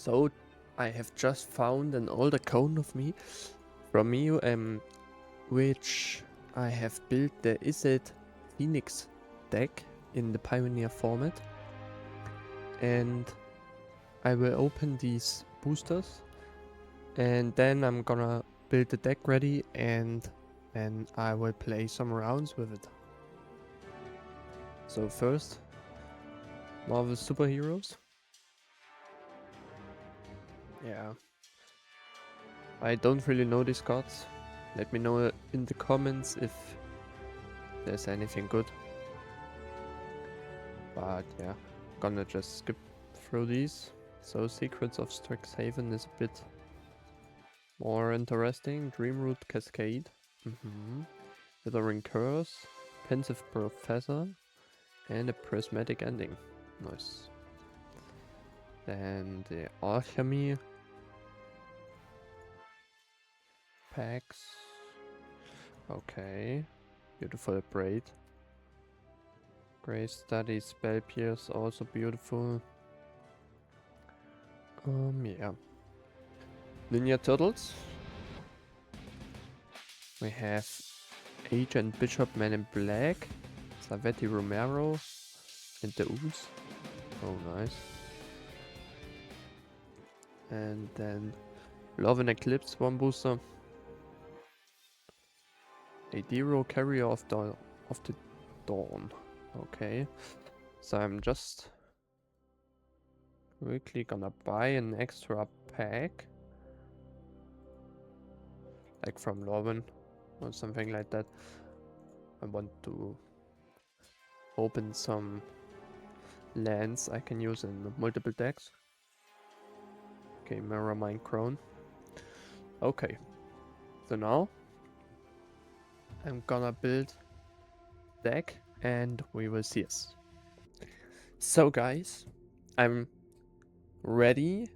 So I have just found an old account of me from you, which I have built the Izzet Phoenix deck in the Pioneer format, and I will open these boosters, and then I'm gonna build the deck ready, and then I will play some rounds with it. So first, Marvel superheroes. Yeah. I don't really know these cards. Let me know in the comments if there's anything good. But yeah, gonna just skip through these. So Secrets of Strixhaven is a bit more interesting. Dreamroot Cascade. Withering Curse. Pensive Professor. And a Prismatic Ending. Nice. Then the Alchemy packs. Okay. Beautiful Braid. Grey Study, Spell Pierce, also beautiful. Yeah. Ninja Turtles. We have Agent Bishop Man in Black. Savetti Romero. And the Ooze. Oh, nice. And then Love and Eclipse, one booster. A Dero Carrier of the Dawn. Okay. So I'm just quickly gonna buy an extra pack. Like from Lorben or something like that. I want to open some lands I can use in multiple decks. Okay, Mirror Mind Crown. Okay. So now I'm gonna build deck and we will see us. So guys, I'm ready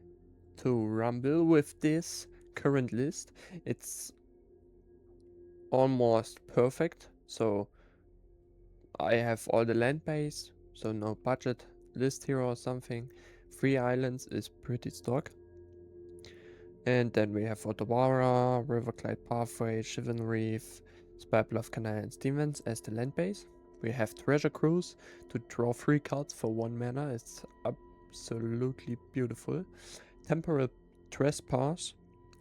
to rumble with this current list. It's almost perfect, so I have all the land base, so no budget list here or something. 3 islands is pretty stock. And then we have Otawara, Riverglide Pathway, Shivan Reef, Spybluff Canal and Steamlands as the land base. We have Treasure Cruise to draw 3 cards for 1 mana. It's absolutely beautiful. Temporal Trespass,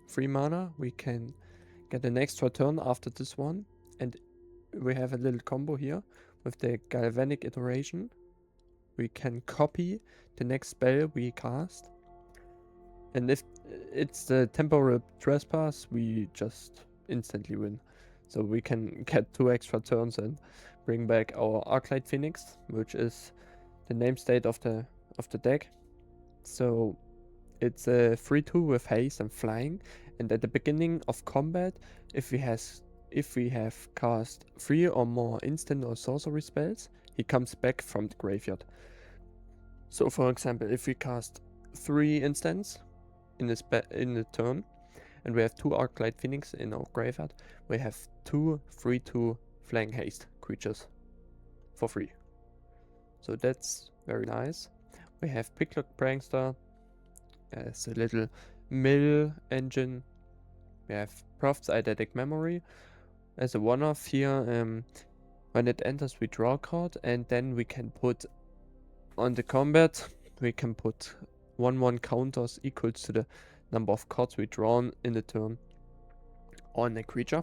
3 mana. We can get an extra turn after this one. And we have a little combo here with the Galvanic Iteration. We can copy the next spell we cast. And if it's the Temporal Trespass, we just instantly win. So we can get 2 extra turns and bring back our Arclight Phoenix, which is the namestate of the deck. So it's a 3/2 with haste and flying, and at the beginning of combat, if we have cast 3 or more instant or sorcery spells, he comes back from the graveyard. So for example, if we cast 3 instants in a turn, and we have 2 Arclight Phoenix in our graveyard, we have 2 3/2 flying haste creatures for free. So that's very nice. We have Picklock Prankster as a little mill engine. We have Prophet's Eidetic Memory as a one-off here. When it enters, we draw a card, and then we can put on the combat, we can put 1/1 counters equals to the number of cards we drawn in the turn on a creature.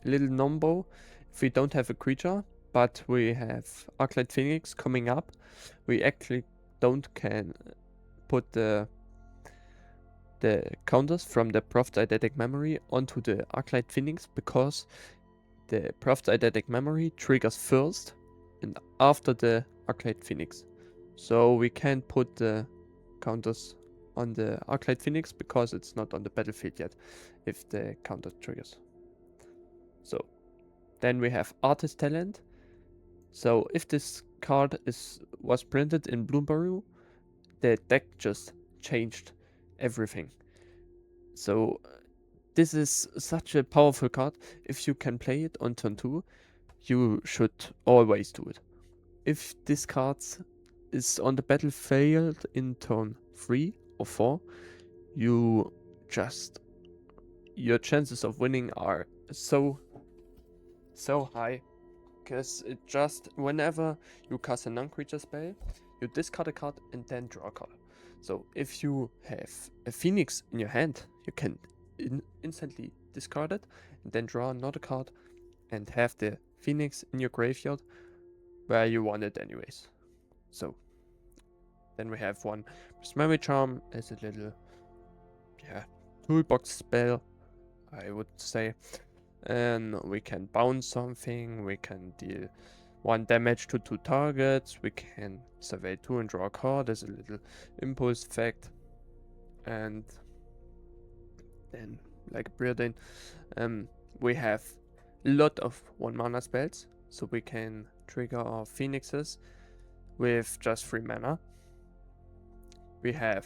Little number, if we don't have a creature, but we have Arclight Phoenix coming up, we actually can put the counters from the Prophet's Eidetic Memory onto the Arclight Phoenix, because the Prophet's Eidetic Memory triggers first and after the Arclight Phoenix. So we can't put the counters on the Arclight Phoenix because it's not on the battlefield yet if the counter triggers. So then we have Artist Talent. So if this card was printed in Bloomberry, the deck just changed everything. So this is such a powerful card. If you can play it on turn 2, you should always do it. If this card is on the battlefield in turn 3 or 4, your chances of winning are so high, because it just, whenever you cast a non-creature spell, you discard a card and then draw a card. So if you have a Phoenix in your hand, you can instantly discard it and then draw another card and have the Phoenix in your graveyard where you want it anyways. So then we have one Memory Charm as a little toolbox spell, I would say. And we can bounce something, we can deal 1 damage to 2 targets, we can survey 2 and draw a card as a little impulse effect. And then, like Preordain, we have a lot of 1 mana spells, so we can trigger our Phoenixes with just 3 mana. We have,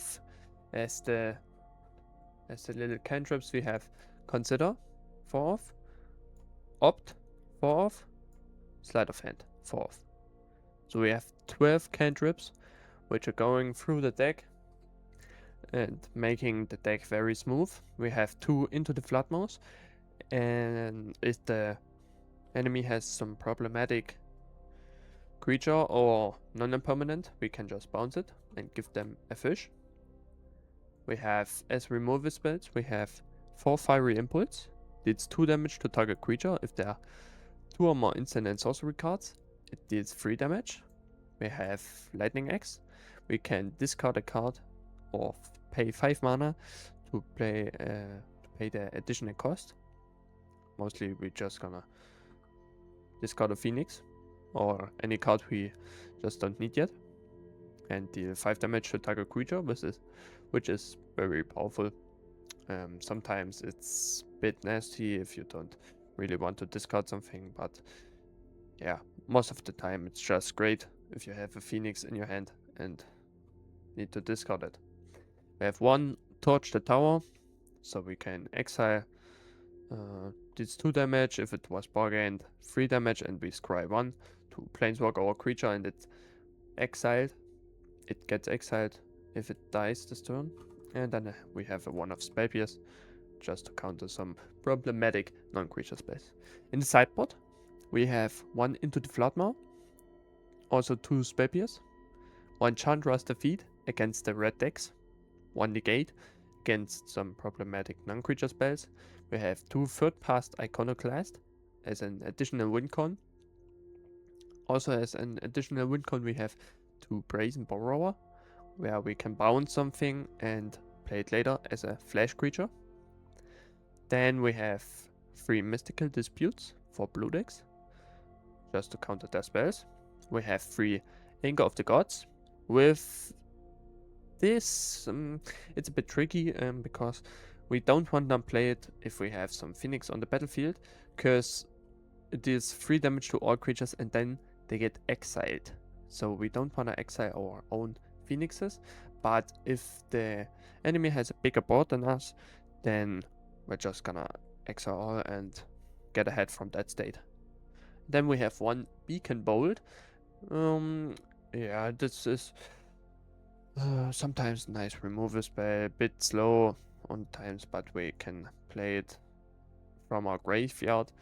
as the little cantrips, we have Consider, 4 off, Opt, 4 off, Sleight of Hand, 4 off. So we have 12 cantrips, which are going through the deck and making the deck very smooth. We have 2 Into the Floodmouse, and if the enemy has some problematic creature or non-permanent, we can just bounce it and give them a fish. We have, as removal spells, we have 4 Fiery Impulse. Deals 2 damage to target creature. If there are 2 or more instant and sorcery cards, it deals 3 damage. We have Lightning Axe. We can discard a card or pay 5 mana to pay the additional cost. Mostly we're just gonna discard a Phoenix or any card we just don't need yet, and deal 5 damage to target creature, which is very powerful. Sometimes it's a bit nasty if you don't really want to discard something, but yeah, most of the time it's just great if you have a Phoenix in your hand and need to discard it. We have 1 Torch the Tower, so we can exile. Deals 2 damage if it was bargained, 3 damage, and we scry 1 to planeswalk our creature and it's exiled. It gets exiled if it dies this turn. And then we have a 1 of Spell Pierce, just to counter some problematic non-creature spells. In the sideboard, we have 1 Into the Floodmaw, also 2 Spell Pierce, 1 Chandra's Defeat against the red decks, 1 Negate against some problematic non-creature spells. We have 2 Third Pass Iconoclast as an additional win con. Also as an additional win con, we have 2 Brazen Borrower, where we can bounce something and play it later as a flash creature. Then we have 3 Mystical Disputes for blue decks, just to counter their spells. We have 3 Anger of the Gods. With this, it's a bit tricky because we don't want to play it if we have some Phoenix on the battlefield, because it deals 3 damage to all creatures and then they get exiled. So we don't want to exile our own Phoenixes, but if the enemy has a bigger board than us, then we're just gonna exile all and get ahead from that state. Then we have 1 Beacon Bolt. Yeah, this is sometimes nice removal spell, a bit slow on times, but we can play it from our graveyard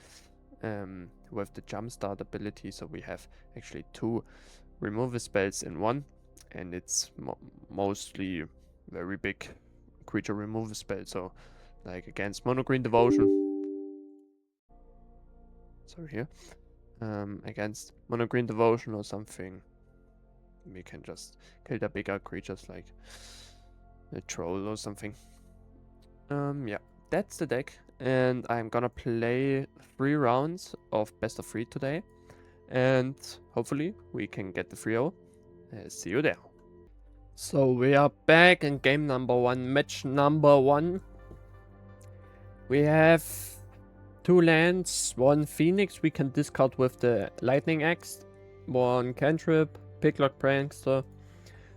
with the Jumpstart ability, so we have actually 2 removal spells in 1. And it's mostly very big creature removal spell, so like against Mono Green Devotion. Sorry, here. Against Mono Green Devotion or something, we can just kill the bigger creatures like a troll or something. Yeah, that's the deck, and I'm gonna play 3 rounds of best of 3 today, and hopefully we can get the 3-0. See you there. So we are back in game number 1, match number 1. We have 2 lands, 1 Phoenix we can discard with the Lightning Axe, 1 cantrip, Picklock Prankster.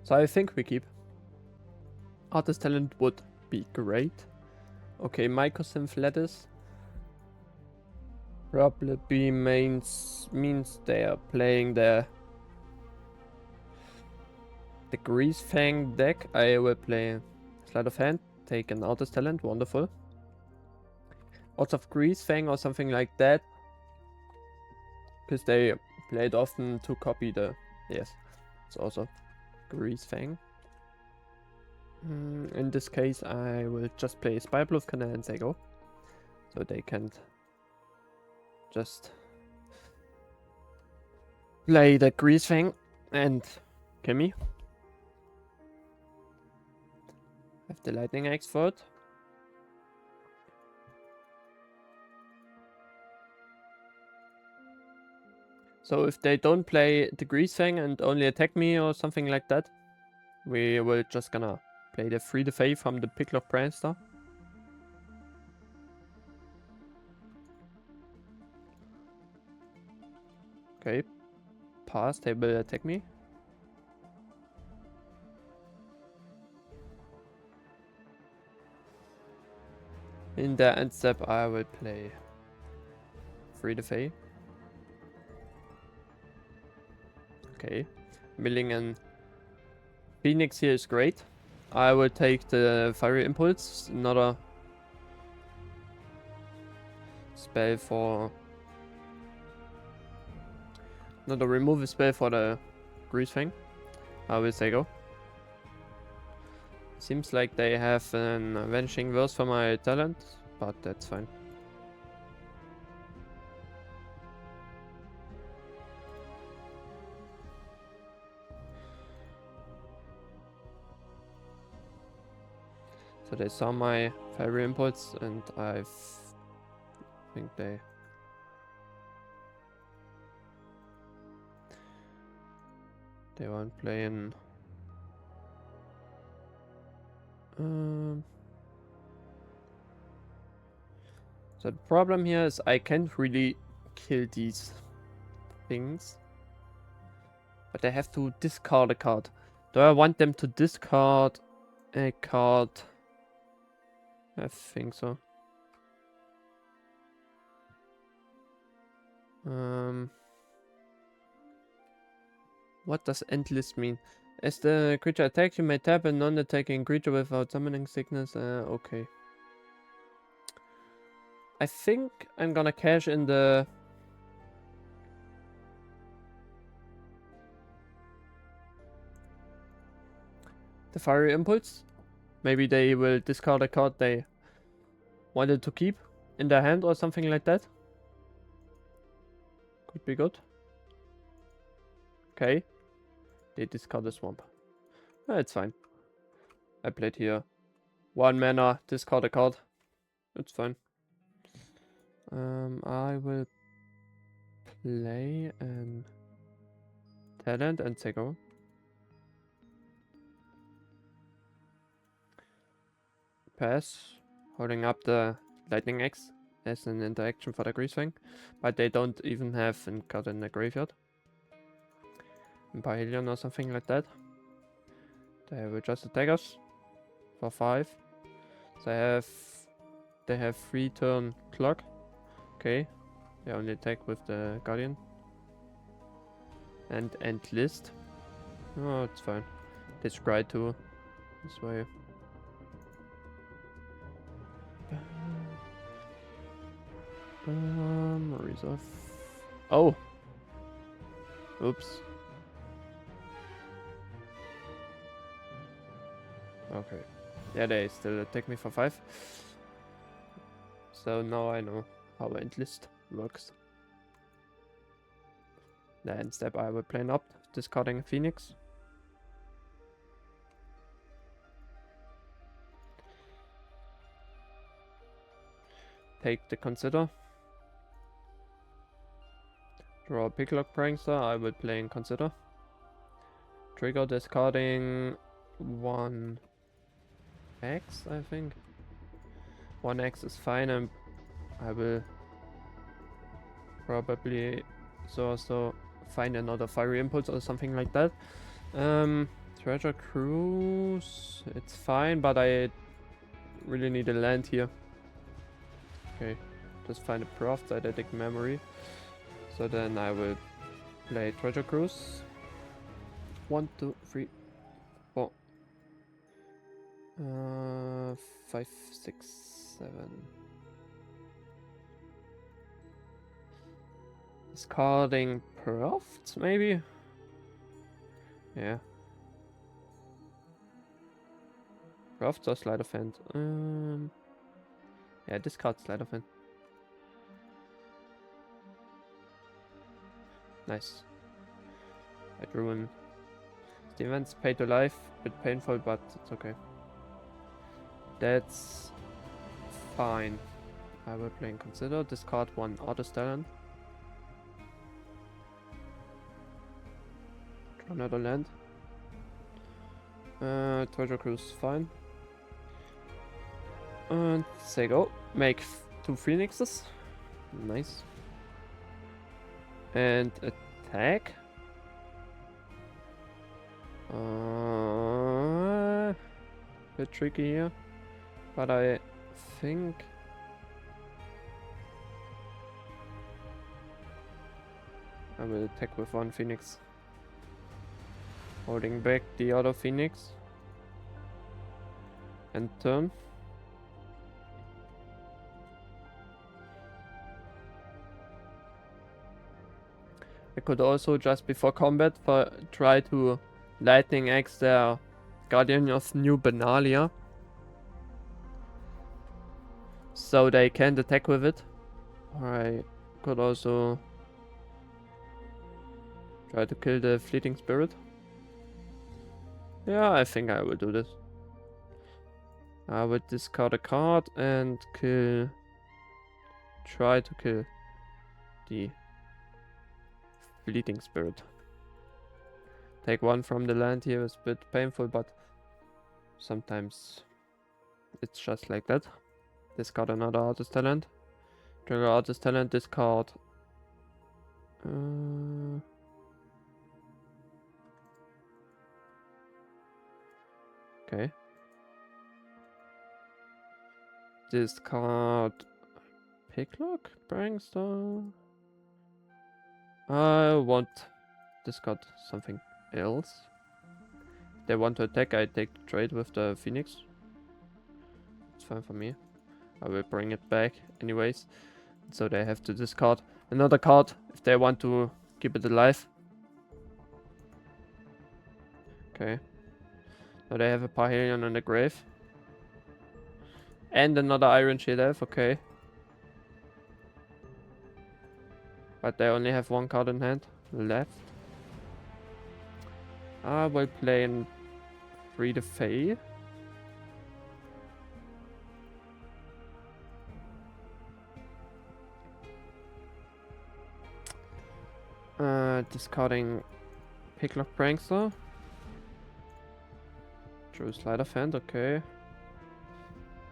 So I think we keep. Artist Talent would be great. Okay, Mycosynth Lettuce probably means they are playing the Greasefang deck. I will play Sleight of hand, take an artist talent, wonderful. Orzhov Greasefang or something like that. Because they played often to copy the... Yes, it's also Greasefang. In this case, I will just play Spy Bluff Canal and say go. So they can't just play the Greasefang and kill me. Have the Lightning Axe for it. So if they don't play the Greasefang and only attack me or something like that, we will just gonna play the Free the Fae from the Picklock Prankster. Okay, pass, they will attack me. In the end step, I will play Free the Fae. Okay, milling and Phoenix here is great. I will take the Fiery Impulse, another spell for... Another remove spell for the Greasefang. I will say go. Seems like they have an Vanishing Verse for my talent, but that's fine. So they saw my Fiery Impulse and I think they... They weren't playing... So the problem here is I can't really kill these things. But I have to discard a card. Do I want them to discard a card? I think so. What does Endless mean? As the creature attacks, you may tap a non-attacking creature without summoning sickness. Okay. I think I'm gonna cash in the... the Fiery Impulse. Maybe they will discard a card they wanted to keep in their hand or something like that. Could be good. Okay. They discard the Swamp. It's fine. I played here 1 mana, discard a card. It's fine. I will play an talent and say go. Pass. Holding up the Lightning Axe as an interaction for the Greasefang. But they don't even have a card in the graveyard. Parhelion or something like that. They will just attack us for 5. They have 3 turn clock. Okay. They only attack with the Guardian. And end list. Oh, it's fine. They scry too. This way. Resolve. Oh! Oops. Okay. Yeah, they still attack me for 5. So now I know how end list works. The end step I will play up, discarding Phoenix. Take the Consider. Draw a Picklock Prankster, I will play in Consider. Trigger discarding 1 X, I think. 1 X is fine, and I will probably so find another Fiery Impulse or something like that. Treasure Cruise, it's fine, but I really need a land here. Okay, just find a Prof, Eidetic Memory. So then I will play Treasure Cruise. 1, 2, 3, 4. 5, 6, 7. Discarding Profts, maybe? Yeah. Profts or Sleight of Hand? Yeah, discard Sleight of Hand. Nice. I drew in. The event's pay to life, bit painful, but it's okay. That's fine. I will play and consider. Discard 1 Artist Talent. Draw another land. Treasure Cruise, fine. And say go. Make 2 Phoenixes. Nice. And attack. Bit tricky here. But I think I will attack with 1 Phoenix. Holding back the other Phoenix. And turn. I could also just before combat try to Lightning Axe their Guardian of New Benalia. So they can't attack with it. Or I could also try to kill the Fleeting Spirit. Yeah, I think I will do this. I will discard a card and kill... Try to kill the Fleeting Spirit. Take 1 from the land here is a bit painful, but sometimes it's just like that. Discard another Artist Talent. Trigger Artist Talent, discard. Okay. Discard Picklock, Brainstorm. I want discard something else. If they want to attack, I take the trade with the Phoenix. It's fine for me. I will bring it back anyways. So they have to discard another card if they want to keep it alive. Okay. Now they have a Parhelion in the grave. And another Iron Shield Elf, okay. But they only have 1 card in hand left. I will play in Free the Fae. Discarding Picklock Prankster. Drew Sleight of Hand, okay.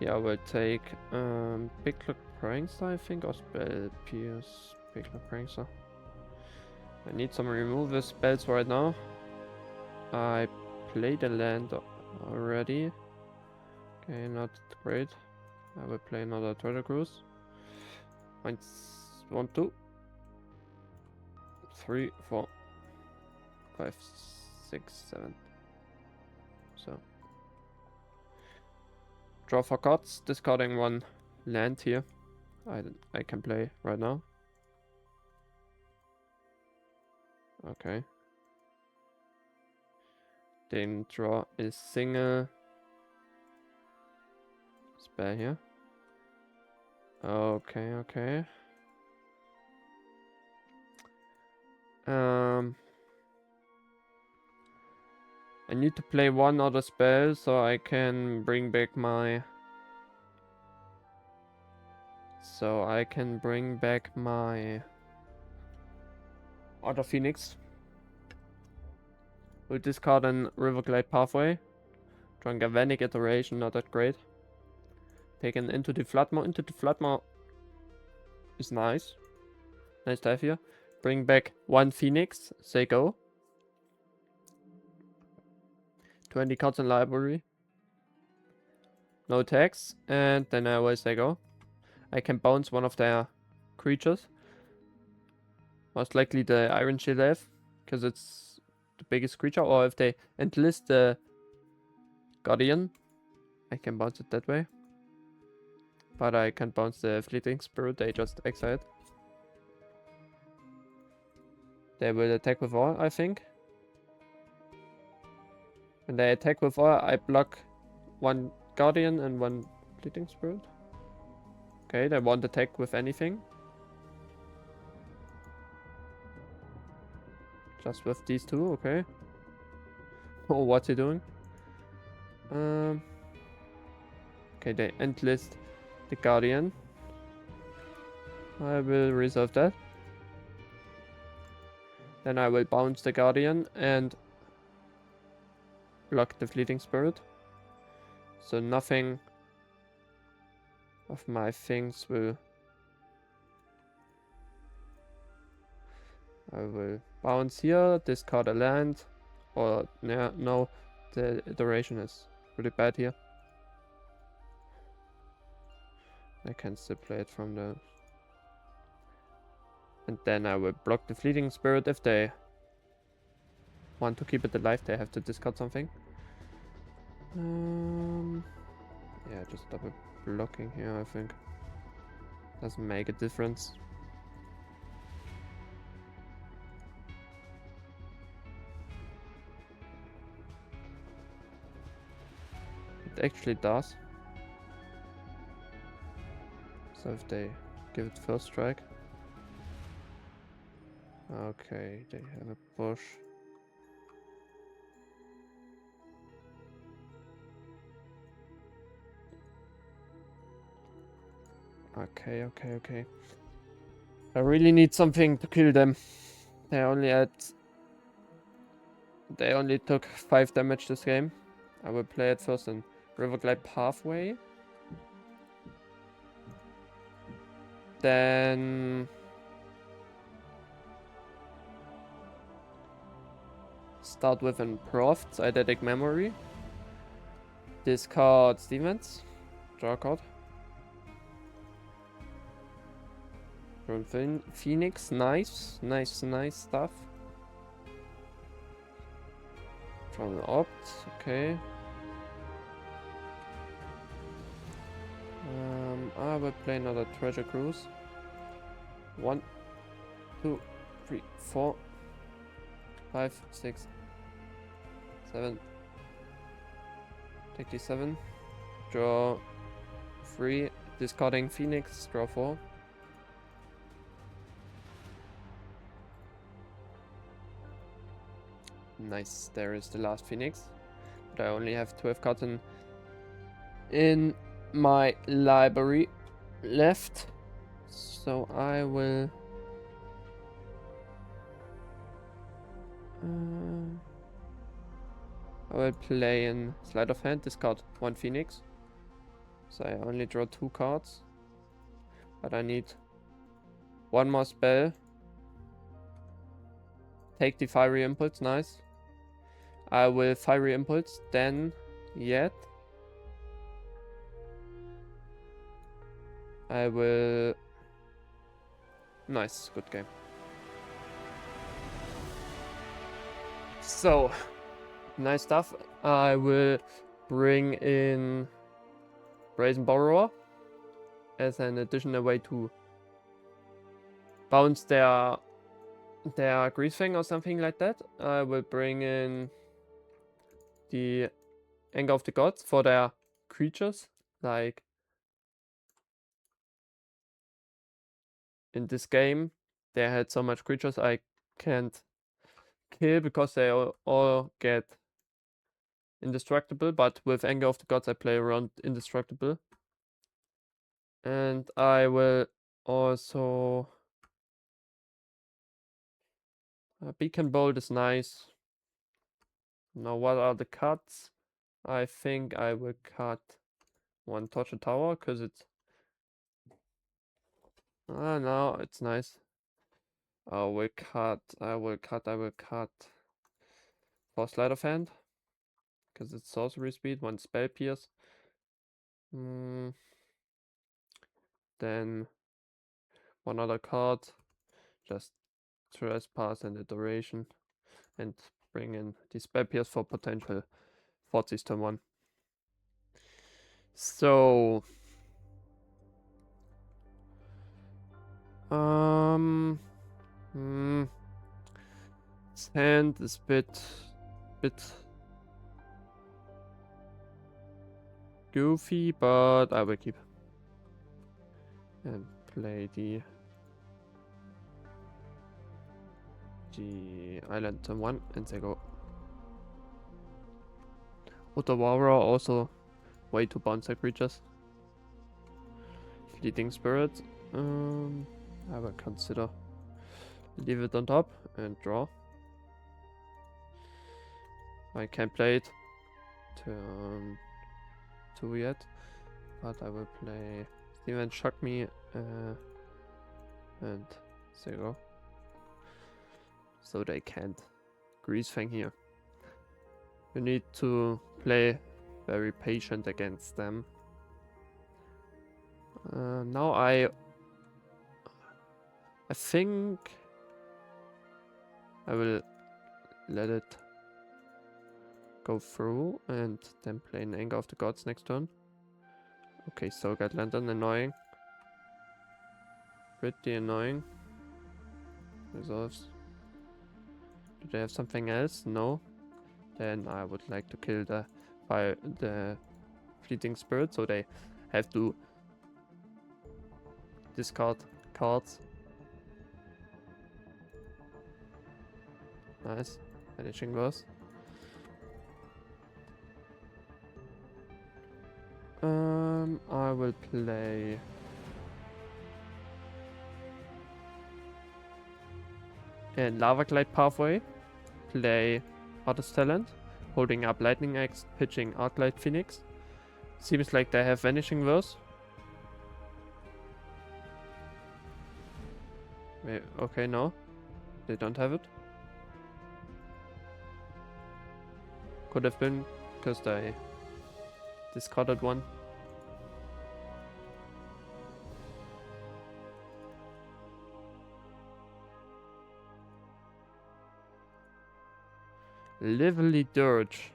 Yeah, I will take Picklock Prankster, I think, or Spell Pierce. Picklock Prankster. I need some removal spells right now. I played a land already. Okay, not great. I will play another Treasure Cruise. 1, 2, 3, 4, 5, 6, 7. So. Draw 4 cards, discarding 1 land here. I can play right now. Okay. Then draw a single spell here. Okay, okay. I need to play 1 other spell so I can bring back my... other Phoenix. We'll discard an Riverglade Pathway. Drawing Galvanic Iteration, not that great. Taken into the Floodmaw. Into the Floodmaw is nice. Nice to have here. Bring back 1 Phoenix. Say go. 20 cards in library. No tax. And then I will say go. I can bounce 1 of their creatures. Most likely the Iron Shield Elf, because it's the biggest creature. Or if they enlist the Guardian, I can bounce it that way. But I can't bounce the Fleeting Spirit, they just exile it. They will attack with all, I think. When they attack with all, I block one Guardian and one Fleeting Spirit. Okay, they won't attack with anything. Just with these two, okay. Oh, what's he doing? Okay, they endlist the Guardian. I will resolve that. Then I will bounce the Guardian and block the Fleeting Spirit. So nothing of my things will... I will bounce here, discard a land. Or, no, the iteration is really bad here. I can still play it from the... And then I will block the Fleeting Spirit. If they want to keep it alive, they have to discard something. Yeah, just double blocking here, I think. Doesn't make a difference. It actually does. So if they give it first strike. Okay, they have a bush. Okay. I really need something to kill them. They only took 5 damage this game. I will play it first in Riverglide Pathway. Then start with an Proft, Eidetic Memory. Discard Stevens. Draw a card. Phoenix, nice stuff. From the Opt, okay. I will play another Treasure Cruise. 1, 2, 3, 4, 5, 6, 7. Take D7. Draw 3. Discarding Phoenix. Draw 4. Nice. There is the last Phoenix. But I only have 12 cards in my library left. So I will... I will play in Sleight of Hand, discard 1 Phoenix. So I only draw 2 cards. But I need 1 more spell. Take the Fiery Impulse, nice. I will Fiery Impulse, then yet. I will... Nice, good game. So, nice stuff. I will bring in Brazen Borrower as an additional way to bounce their Greasefang or something like that. I will bring in the Anger of the Gods for their creatures. Like in this game, they had so much creatures I can't kill because they all get indestructible, but with Anger of the Gods I play around indestructible. And I will also... Beacon Bolt is nice. Now what are the cuts? I think I will cut 1 Torture Tower, because it's... no, it's nice. I will cut 4 Sleight of Hand, because it's sorcery speed, 1 Spell Pierce. Then 1 other card, just Trespass and Iteration, and bring in the Spell Pierce for potential 40s turn 1. So hmm, his hand is bit goofy, but I will keep and play the island turn 1 and they go. Otawara also way to bounce creatures. Fleeting Spirit. I will consider leave it on top and draw. I can't play it turn 2 yet, but I will play Steven Shock Me and there you go. So they can't Greasefang here. You need to play very patient against them. Now I think I will let it go through and then play an Anger of the Gods next turn. Okay, so got Lantern, annoying. Pretty annoying. Resolves. Do they have something else? No. Then I would like to kill the Fleeting Spirit, so they have to discard cards. Nice. Vanishing Verse. I will play a Lava Glide Pathway, play Artist Talent, holding up Lightning Axe, pitching Izzet Phoenix. Seems like they have Vanishing Verse. Wait, okay, no. They don't have it. Could have been, because they discarded one. Lively Dirge.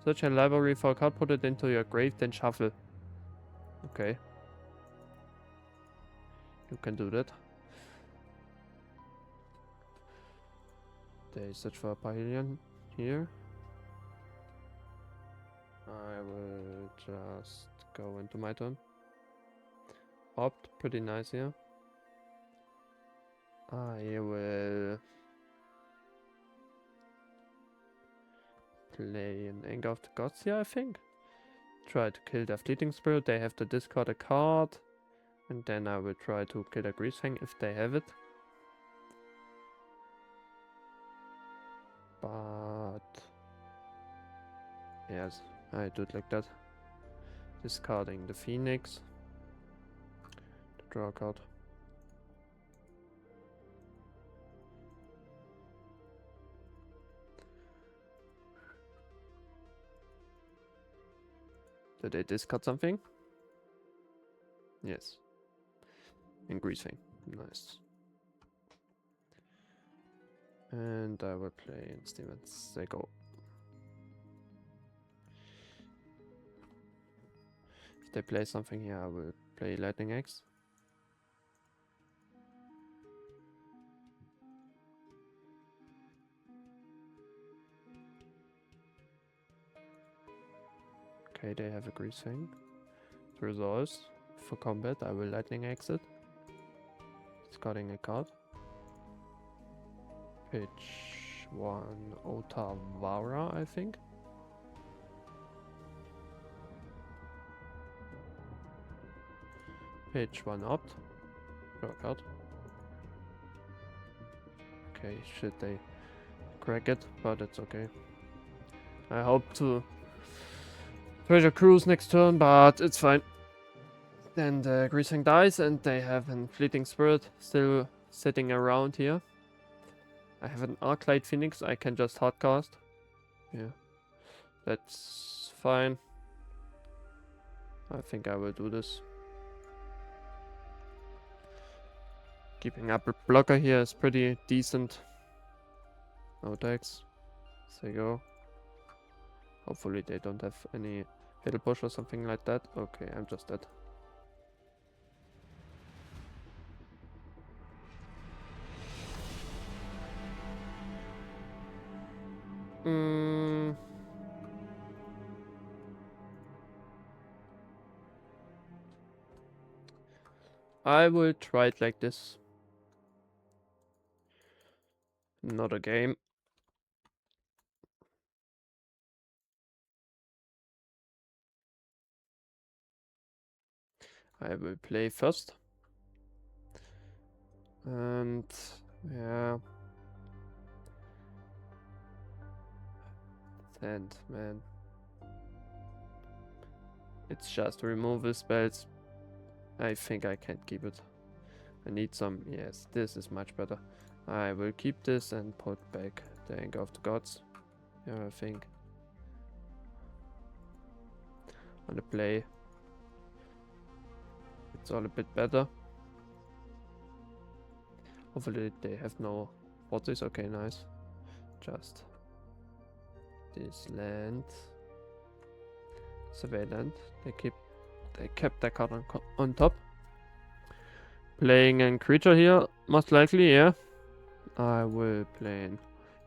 Search a library for a card, put it into your grave, then shuffle. Okay. You can do that. They search for a pavilion here. I will just go into my turn. Opt, pretty nice here. I will play an Anger of the Gods here, I think. Try to kill the Fleeting Spirit. They have to discard a card. And then I will try to kill a Greasefang if they have it. But yes, I do it like that. Discarding the Phoenix. To draw a card. Did they discard something? Yes. And Greasefang. Nice. And I will play in Stevens. They go. If they play something here, I will play Lightning Axe. Okay, they have a Greasefang. It resolves. For combat, I will Lightning Axe it. Discarding a card. Pitch one Otawara, I think. Pitch one Opt. Draw a card. Okay, should they crack it, but it's okay. I hope to Treasure Cruise next turn, but it's fine. Then the Greasefang dies and they have a Fleeting Spirit still sitting around here. I have an Izzet Phoenix, I can just hardcast. Yeah, that's fine. I think I will do this. Keeping up a blocker here is pretty decent. No attacks. There you go. Hopefully they don't have any Fatal push or something like that. Okay, I'm just dead. I will try it like this. Not a game. I will play first. And yeah. And man. It's just removal spells. I think I can't keep it. I need some. Yes, this is much better. I will keep this and put back the Anger of the Gods. Yeah, I think. On the play, it's all a bit better. Hopefully they have no bodies. Okay, nice. Just this land. Surveillant. They kept that card on top. Playing a creature here, most likely, yeah. I will play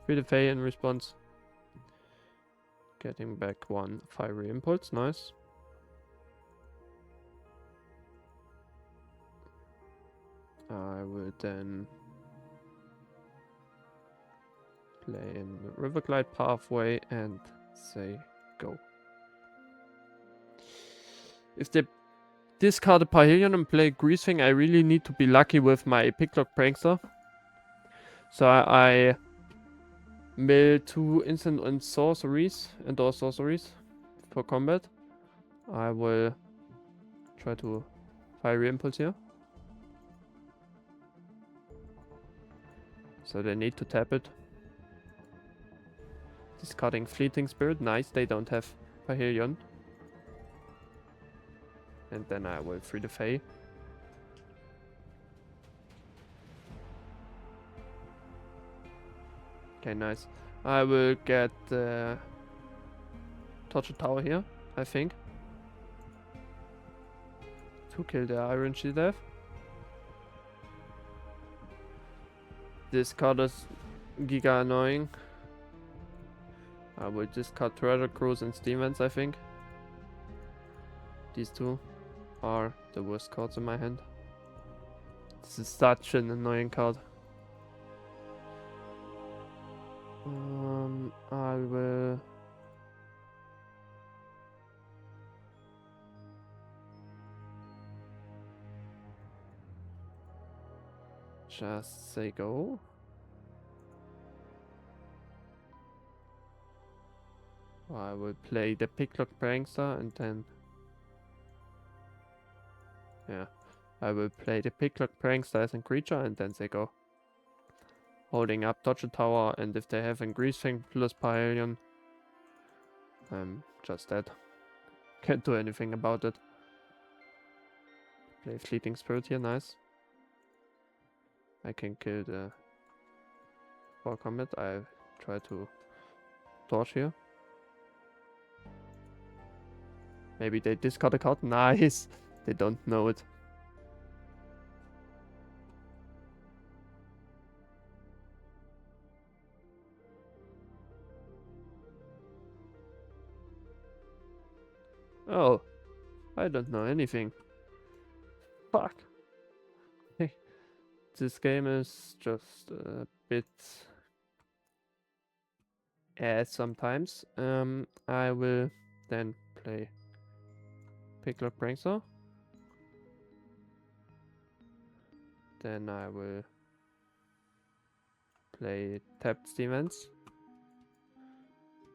Free Fey in response. Getting back one Fiery Impulse, nice. I will then play in the Riverglide pathway and say go. If they discard a Pavilion and play Greasefang, I really need to be lucky with my Picklock Prankster. So I mill 2 instant and sorceries, indoor sorceries for combat. I will try to Fiery Impulse here. So they need to tap it. Discarding Fleeting Spirit, nice, they don't have Pavilion. And then I will free the Fae. Okay, nice. I will get Torture Tower here, I think. To kill the Iron Shield Death. This card is giga annoying. I will discard Treasure Cruise and Steamens, I think. These two are the worst cards in my hand. This is such an annoying card. I will just say go. I will play the Picklock Prankster and then yeah, I will play the Picklock Prankster as a creature and then say go. Holding up Torture Tower, and if they have a Greasefang plus Pavilion, I'm just dead. Can't do anything about it. Play Fleeting Spirit here, nice. I can kill the for combat. I try to dodge here. Maybe they discard a card. Nice. They don't know it. Oh, I don't know anything. Fuck. This game is just a bit ass sometimes. I will then play Picklock Prankster. Then I will play tapped Steamens.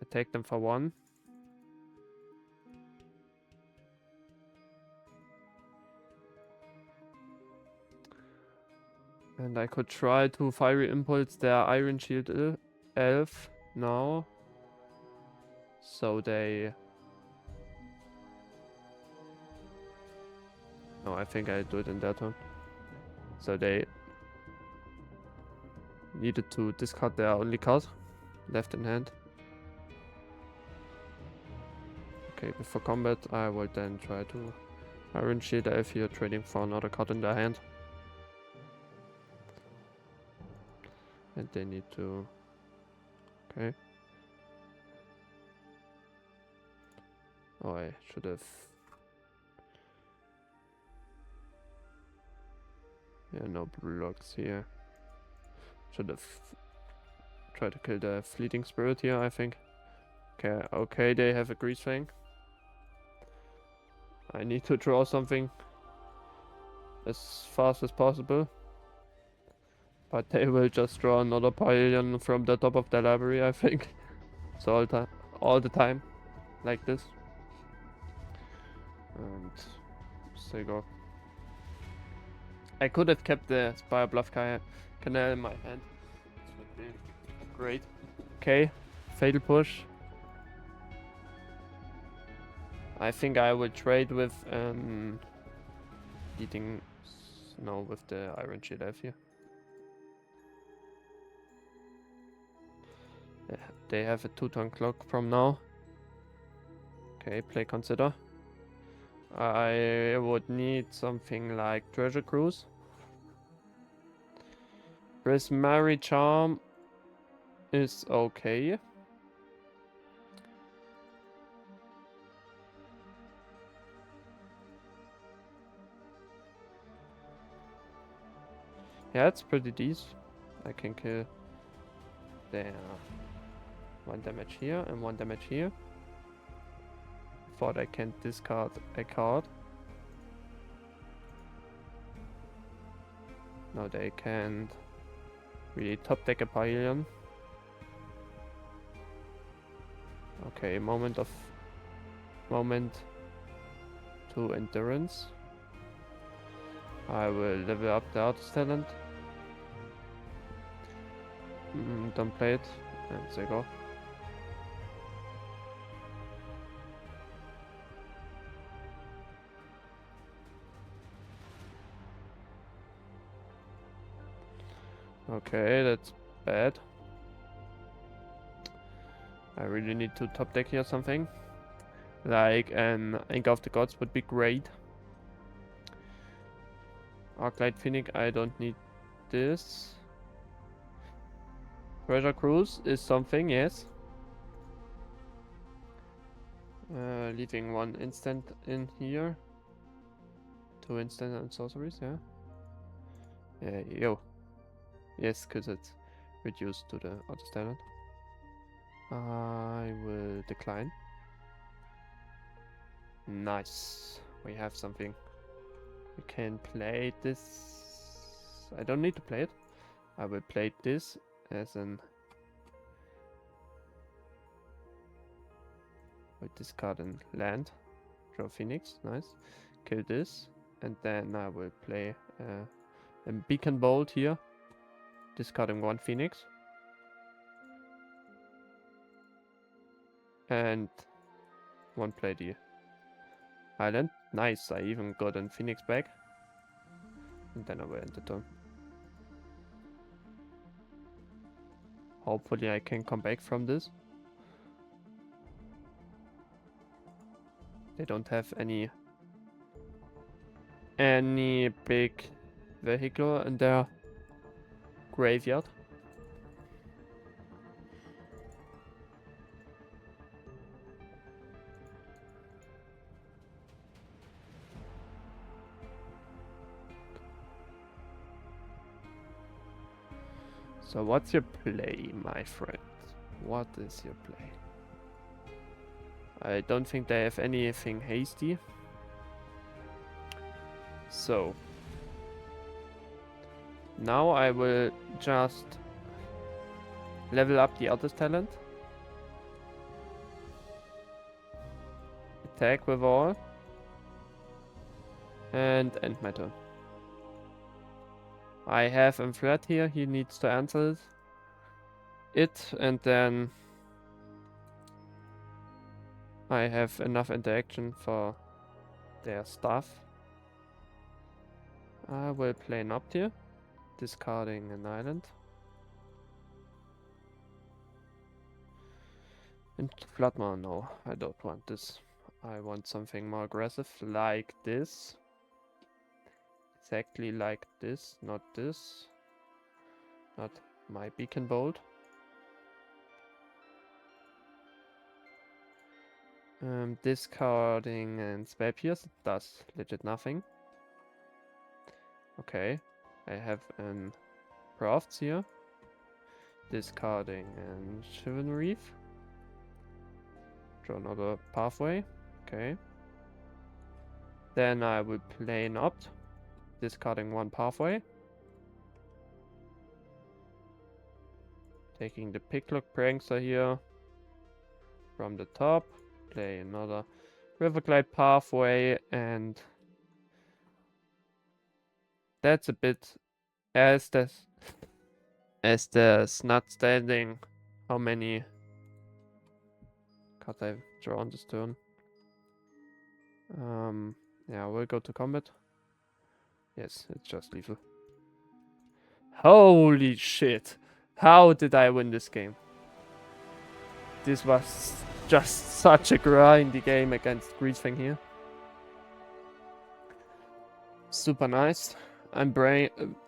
Attack them for 1. And I could try to Fiery Impulse their Iron Shield Elf now. So they... No, I think I do it in that turn. So they needed to discard their only card left in hand. Okay, before combat, I will then try to Iron Shield if you're trading for another card in their hand. And they need to... Okay. Oh, I should have... Yeah, no blocks here. Should have tried to kill the Fleeting Spirit here, I think. Okay, okay, they have a Greasefang. I need to draw something as fast as possible. But they will just draw another pavilion from the top of the library, I think. So all the time, like this. And Sigurd. I could have kept the Spire Bluff Canal in my hand. This would be great. Okay, Fatal Push. I think I will trade with eating snow with the Iron Shield I have here. Yeah, they have a 2-turn clock from now. Okay, play Consider. I would need something like Treasure Cruise. Prismari Charm is okay. Yeah, it's pretty decent. I can kill there 1 damage here and 1 damage here. Thought I can discard a card. No, they can't really top deck a pavilion. Okay, moment to endurance. I will level up the artist talent. Don't play it, and they go. Okay, that's bad. I really need to top deck here something. Like an Ink of the Gods would be great. Arclight Phoenix, I don't need this. Treasure Cruise is something, yes. Leaving 1 instant in here. 2 instant and sorceries, yeah. Yo. Yes, because it's reduced to the auto standard. I will decline. Nice. We have something. We can play this. I don't need to play it. I will play this as an... With this card and land. Draw Phoenix. Nice. Kill this. And then I will play a Beacon Bolt here. Discarding 1 Phoenix. And 1 play the island. Nice, I even got a Phoenix back. And then I will end the turn. Hopefully I can come back from this. They don't have any big vehicle in their graveyard. So what's your play, my friend? What is your play? I don't think they have anything hasty. So now I will just level up the artist talent. Attack with all. And end my turn. I have a threat here, he needs to answer it, and then I have enough interaction for their stuff. I will play an Opt here, discarding an island. And Floodmore, no, I don't want this. I want something more aggressive, like this. Exactly like this, not this. Not my beacon bolt. Discarding and spell pierce does legit nothing. Okay, I have an crafts here. Discarding and chivalry. Draw another pathway. Okay. Then I will play an opt. Discarding one pathway. Taking the Picklock Prankster here from the top. Play another Riverglide pathway, and that's a bit as there's not standing how many cards I've drawn this turn. Yeah, we'll go to combat. Yes, it's just lethal. Holy shit! How did I win this game? This was just such a grindy game against Greasefang here. Super nice. I'm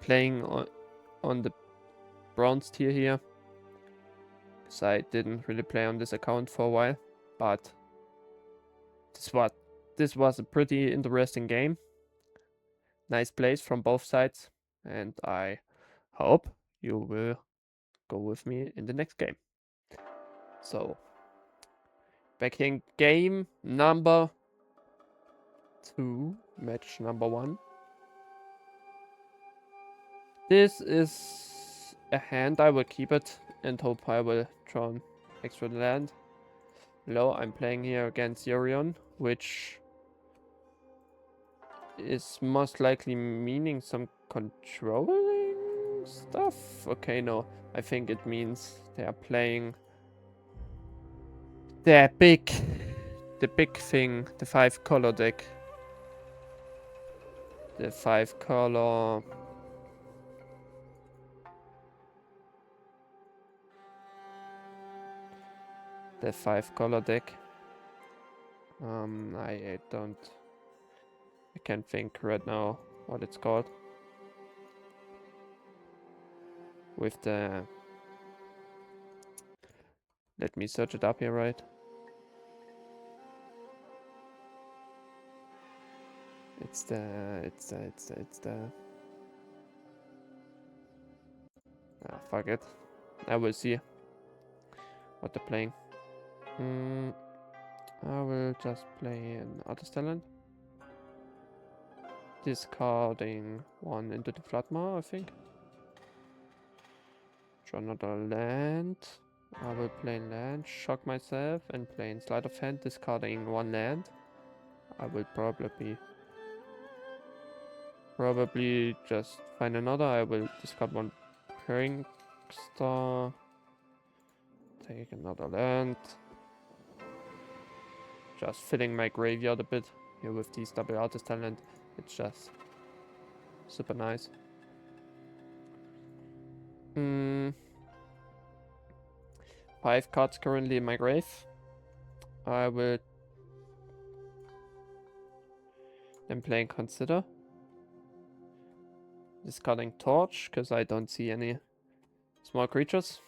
playing on the bronze tier here, because I didn't really play on this account for a while, but this was a pretty interesting game. Nice plays from both sides, and I hope you will go with me in the next game. So, back in game number 2, match number 1. This is a hand, I will keep it and hope I will draw an extra land. Hello, I'm playing here against Yorion, which is most likely meaning some controlling stuff. Okay, no, I think it means they are playing the big thing, the 5-color deck. The 5-color... The 5-color deck. I can't think right now what it's called. With the... Let me search it up here, right? It's the... Ah, fuck it. I will see what they're playing. I will just play an artist talent. Discarding one into the Floodmaw, I think. Draw another land. I will play land, shock myself, and play in sleight of hand, discarding one land. I will probably just find another. I will discard one Prankster. Take another land. Just filling my graveyard a bit here with these double artist talent. It's just super nice. 5 cards currently in my grave. I will then playing Consider. Discarding Torch, because I don't see any small creatures.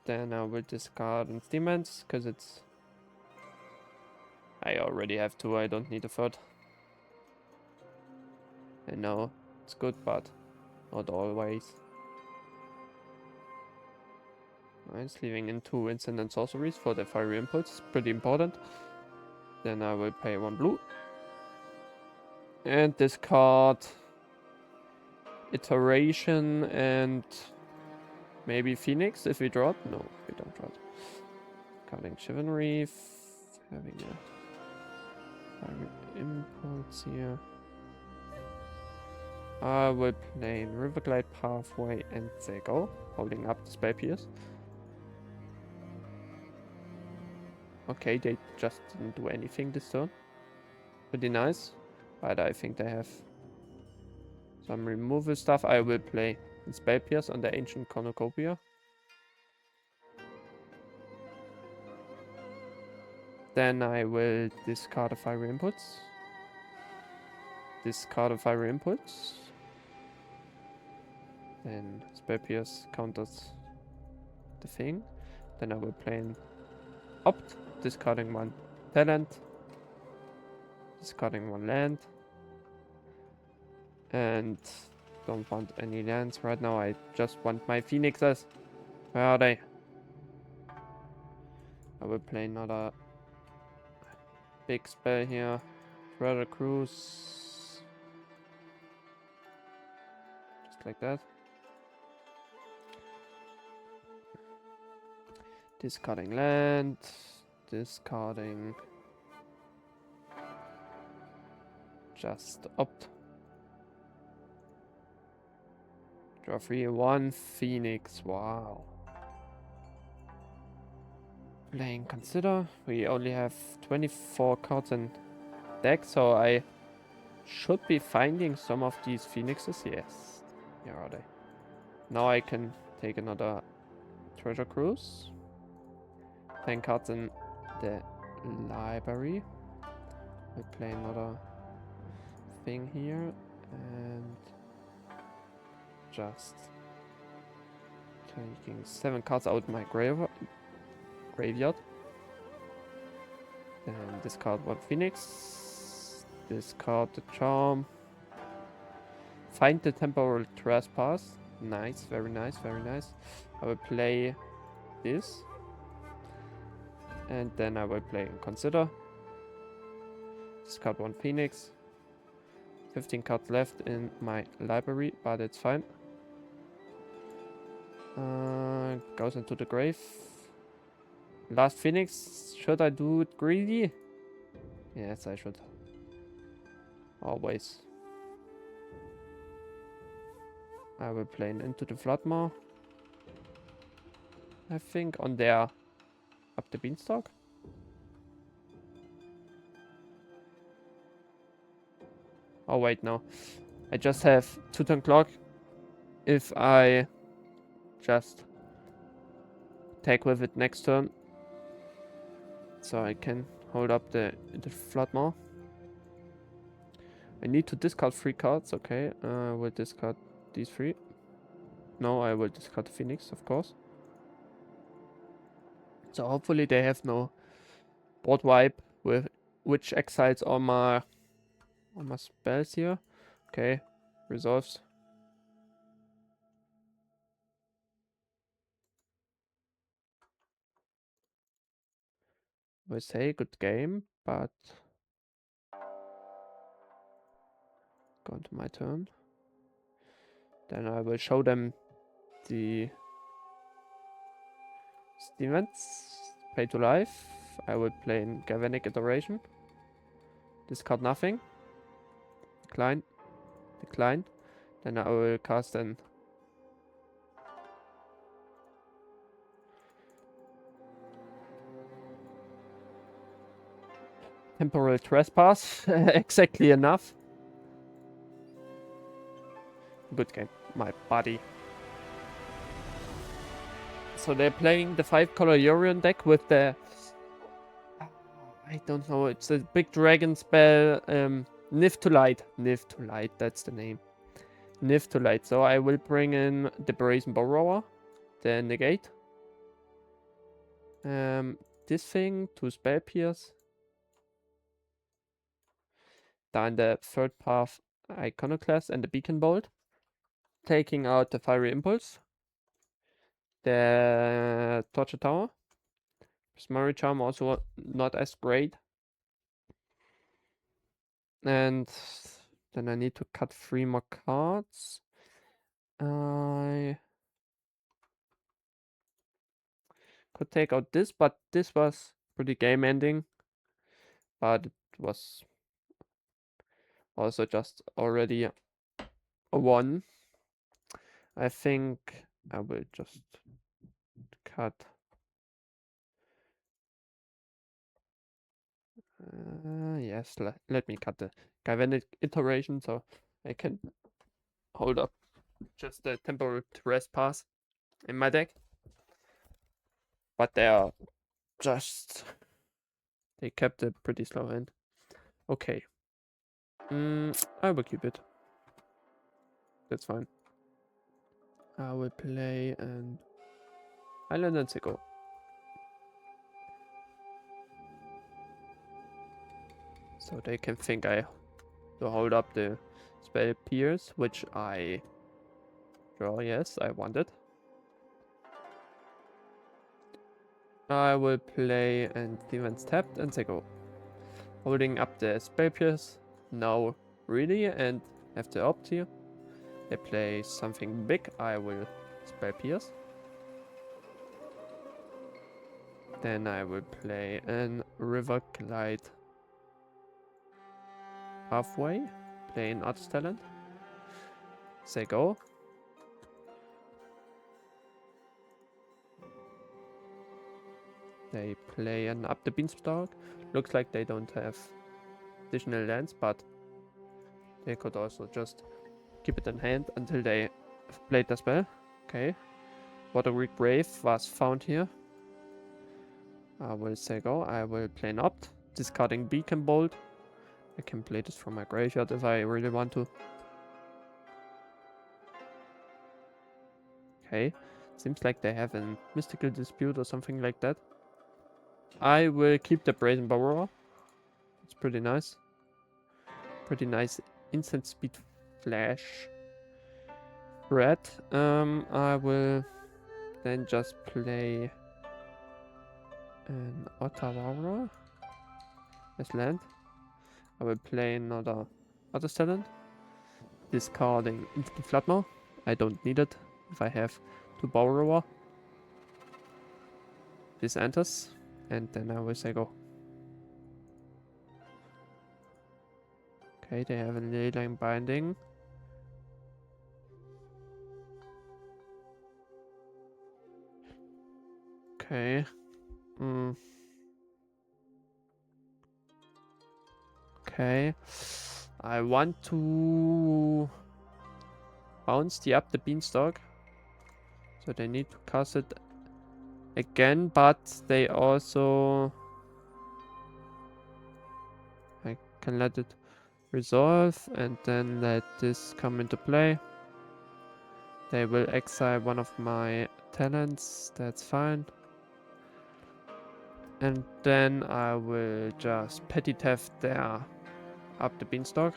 Then I will discard Demons, because it's... I already have 2, I don't need a third. I know it's good, but not always. Nice, leaving in 2 instant and sorceries for the fiery impulse, pretty important. Then I will pay 1 blue. And discard Iteration and maybe Phoenix if we draw it. No, we don't draw it. Carding Chivalry, having a fiery impulse here. I will play Riverglide Pathway and Zego, holding up the spell pierce. Okay, they just didn't do anything this turn. Pretty nice. But I think they have some removal stuff. I will play in Spell Pierce on the Ancient Cornucopia. Then I will discard a fiery impulse. Discard a fiery impulse. Then Spell Pierce counters the thing. Then I will play an Opt, discarding one talent. Discarding one land. And don't want any lands right now. I just want my phoenixes. Where are they? I will play another big spell here. Treasure Cruise. Just like that. Discarding land. Discarding. Just Opt. Draw 3-1 Phoenix. Wow. Playing Consider. We only have 24 cards in deck, so I should be finding some of these Phoenixes. Yes. Here are they. Now I can take another Treasure Cruise. 10 cards in the library. We play another thing here and just taking 7 cards out my graveyard. Then discard one Phoenix. Discard the Charm. Find the Temporal Trespass. Nice, very nice, very nice. I will play this. And then I will play Consider. Discard one Phoenix. 15 cards left in my library, but it's fine. Goes into the grave. Last Phoenix. Should I do it greedy? Yes, I should. Always. I will play Into the Floodmaw. I think on there. Up the Beanstalk. Oh wait, no. I just have 2-turn clock. If I just take with it next turn. So I can hold up the Floodmaw. I need to discard 3 cards. Okay, I will discard these 3. No, I will discard the Phoenix, of course. So hopefully they have no board wipe with which exiles all my spells here. Okay, resolves. We say good game, but go into my turn. Then I will show them the events. Pay to life. I will play in Galvanic Iteration. Discard nothing. Decline. Decline. Then I will cast an Temporal Trespass. Exactly enough. Good game. My buddy. So they're playing the 5-color Yorion deck with the... I don't know, it's a big dragon spell. Niv to Light. Niv to Light, that's the name. Niv to Light. So I will bring in the Brazen Borrower. The Negate. This thing to Spell Pierce. Down the third path Iconoclast and the Beacon Bolt. Taking out the Fiery Impulse. The Torture Tower. Smurry Charm also not as great. And then I need to cut 3 more cards. I could take out this, but this was pretty game ending. But it was also just already a 1. I think I will just cut. Yes, let me cut the Galvanic Iteration so I can hold up just the Temporal Trespass in my deck. But they are just They kept a pretty slow hand. Okay. I will keep it. That's fine. I will play an Island and Sicko. So they can think I to hold up the spell Pierce, which I draw. Yes, I want it. I will play and defense tapped and Sicko. Holding up the spell Pierce. Now really and have to opt here. They play something big. I will spell Pierce. Then I will play an River Glide halfway. Play an Artist Talent. Say go. They play an Up the Beanstalk. Looks like they don't have additional lands, but they could also just keep it in hand until they played the spell. Okay. Waterweak Brave was found here. I will say go. I will play an Opt. Discarding Beacon Bolt. I can play this from my graveyard if I really want to. Okay. Seems like they have a mystical dispute or something like that. I will keep the Brazen Borrower. It's pretty nice. Pretty nice instant speed flash. Red. I will then just play an Otawara as land. I will play another Artist Talent. Discarding Instant Floodmaw. I don't need it if I have 2 Borrower. This enters, and then I will say go. Okay, they have a Leyline Binding. Okay. Okay. I want to bounce up the Beanstalk. So they need to cast it again, but they also... I can let it resolve and then let this come into play. They will exile one of my talents, that's fine. And then I will just petty theft there up the Beanstalk.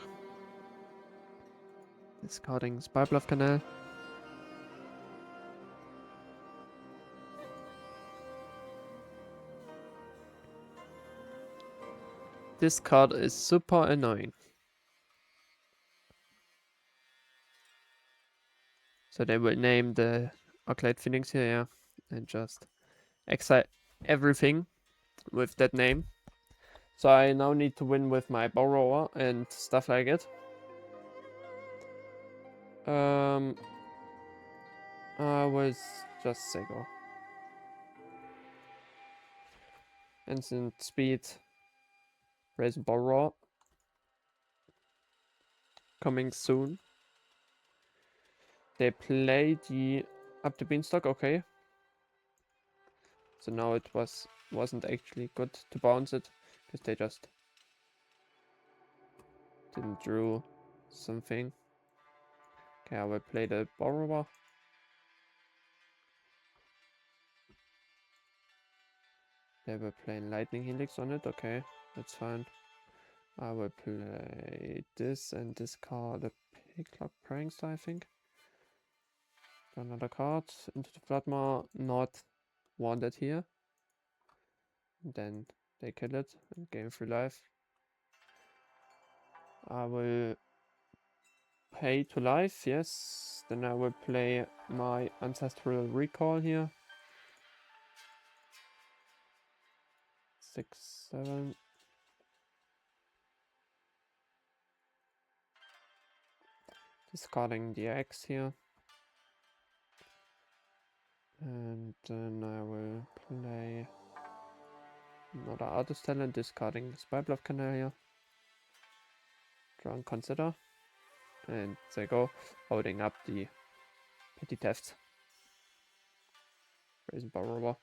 Discarding Spybluff Canal. This card is super annoying. So they will name the Izzet Phoenix here, yeah, and just exile everything with that name. So I now need to win with my Borrower and stuff like it. I was just say go. Instant speed. Raise Borrower. Coming soon. They play the up the Beanstalk, okay. So now it wasn't actually good to bounce it because they just didn't drew something. Okay, I will play the Borrower. They were playing Lightning Helix on it, okay, that's fine. I will play this and discard a Picklock Prankster, I think. Another card into the Floodmaw, not wanted here. And then they kill it and gain 3 life. I will pay to life, yes. Then I will play my Ancestral Recall here. 6, 7. Discarding the X here. And then I will play another Artist Talent, discarding Spybluff Canal here. Draw and consider. And they go, holding up the petty theft. Brazen Borrower.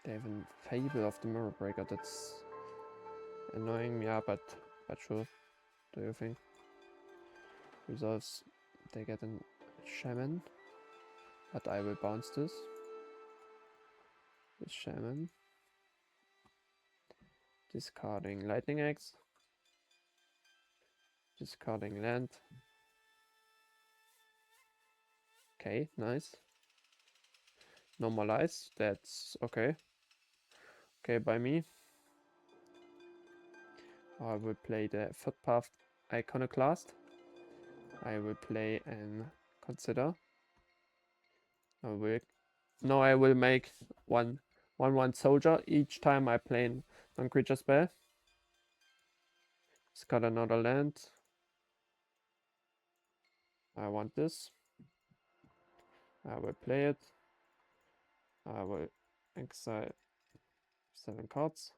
They have a Fable of the Mirror Breaker. That's annoying. Yeah, but sure. Do you think? Resolves. They get a Shaman. But I will bounce this. This Shaman. Discarding Lightning Axe. Discarding land. Okay, nice. Normalize. That's okay. Okay, by me. I will play the Footpath Iconoclast. I will play and consider. I will make one soldier each time I play a non-creature spell. Discard another land. I want this. I will play it. I will exile 7 cards.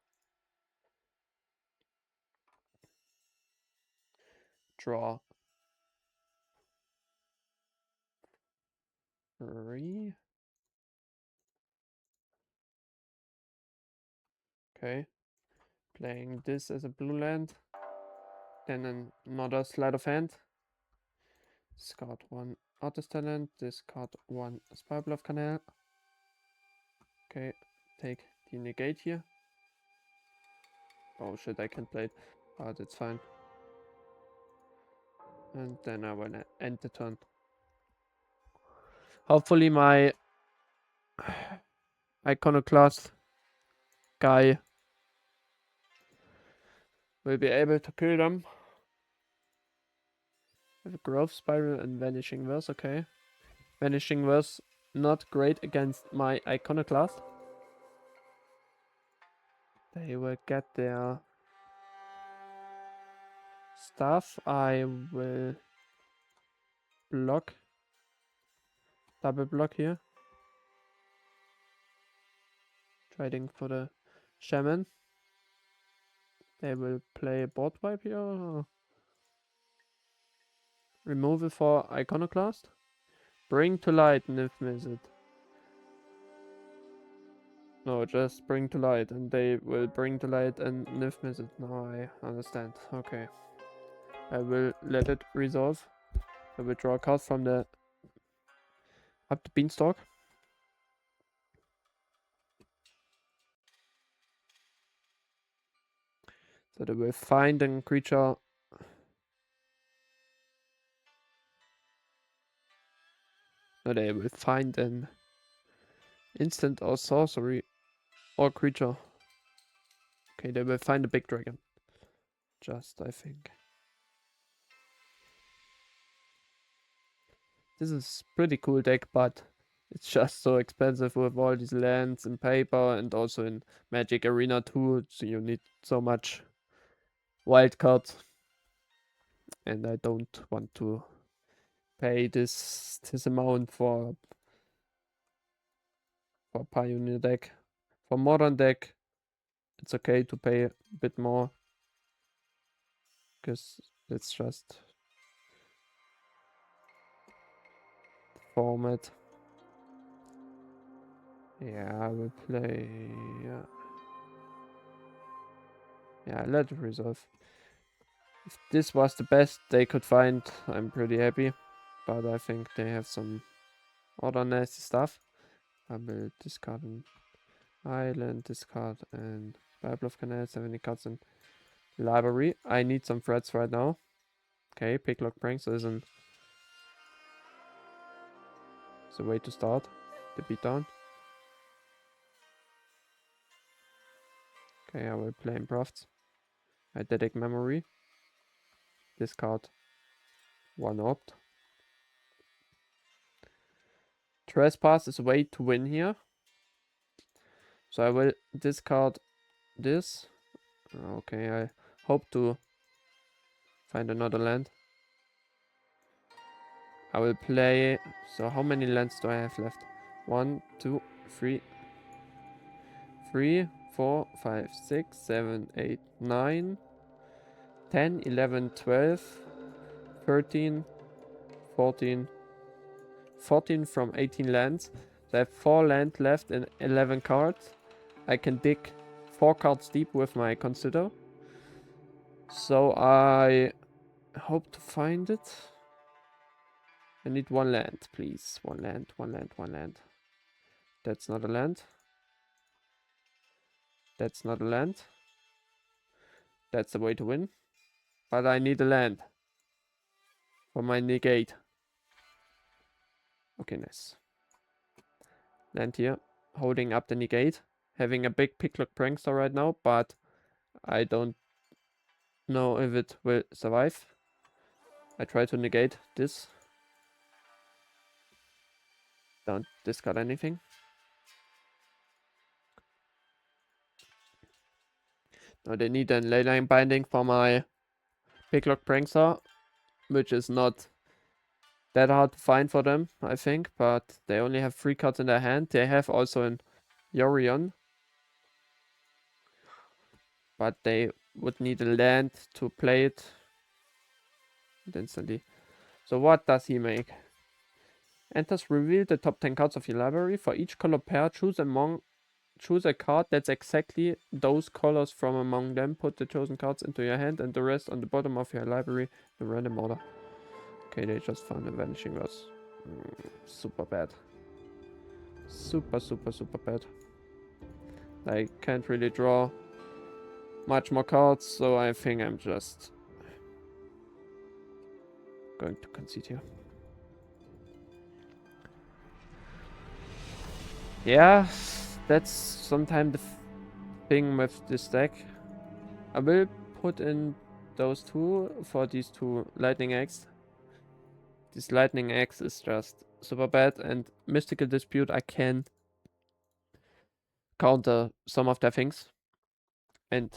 Draw 3. Okay. Playing this as a blue land. Then another sleight of hand. Discard 1 Artist Talent. Discard 1 Spybluff Canal. Okay. Take the negate here. Oh shit, I can't play it. But it's fine. And then I will end the turn. Hopefully my Iconoclast guy will be able to kill them. With Growth Spiral and Vanishing Verse, okay. Vanishing Verse not great against my Iconoclast. They will get their stuff. I will block. Double block here. Trading for the Shaman. They will play a board wipe here. Or removal for Iconoclast. Bring to light Niv Mizzet. No, just bring to light, and they will bring to light and Niv Mizzet. Now I understand. Okay. I will let it resolve. I will draw a card from the up the beanstalk. So they will find a creature. No, they will find an instant or sorcery or creature. Okay, they will find a big dragon. Just, I think. This is pretty cool deck, but it's just so expensive with all these lands in paper and also in Magic Arena too. So you need so much wild cards. And I don't want to pay this amount for Pioneer deck. For Modern deck, it's okay to pay a bit more. Because it's just format. Yeah, I will play. Yeah, let it resolve. If this was the best they could find, I'm pretty happy. But I think they have some other nasty stuff. I will discard an island, discard and Bybluff Canal, 70 cards in library. I need some threats right now. Okay, Picklock Pranks is a way to start the beatdown. Okay, I will play Improved. Eidetic Memory. Discard 1 opt. Trespass is a way to win here. So I will discard this. Okay, I hope to find another land. I will play. So how many lands do I have left? 1, 2, 3, 4, 5, 6, 7, 8, 9, 10, 11, 12, 13, 14, 14 from 18 lands. So I have 4 land left and 11 cards. I can dig 4 cards deep with my Consider. So I hope to find it. I need 1 land, please. 1 land, 1 land, 1 land. That's not a land. That's not a land. That's the way to win. But I need a land for my negate. Okay, nice. Land here. Holding up the negate. Having a big Picklock Prankster right now, but I don't know if it will survive. I try to negate this. Don't discard anything. Now they need a leyline binding for my Picklock Prankster, which is not that hard to find for them, I think, but they only have 3 cards in their hand. They have also an Yorion, but they would need a land to play it instantly. So what does he make? Enters, reveal the top 10 cards of your library. For each color pair, choose a card that's exactly those colors from among them. Put the chosen cards into your hand and the rest on the bottom of your library in random order. Okay, they just found a Vanishing Verse. Super bad. Super bad. I can't really draw much more cards, so I think I'm just going to concede here. Yeah, that's sometimes the thing with this deck. I will put in those 2 for these 2 Lightning Eggs. This Lightning Eggs is just super bad, and Mystical Dispute I can counter some of their things. And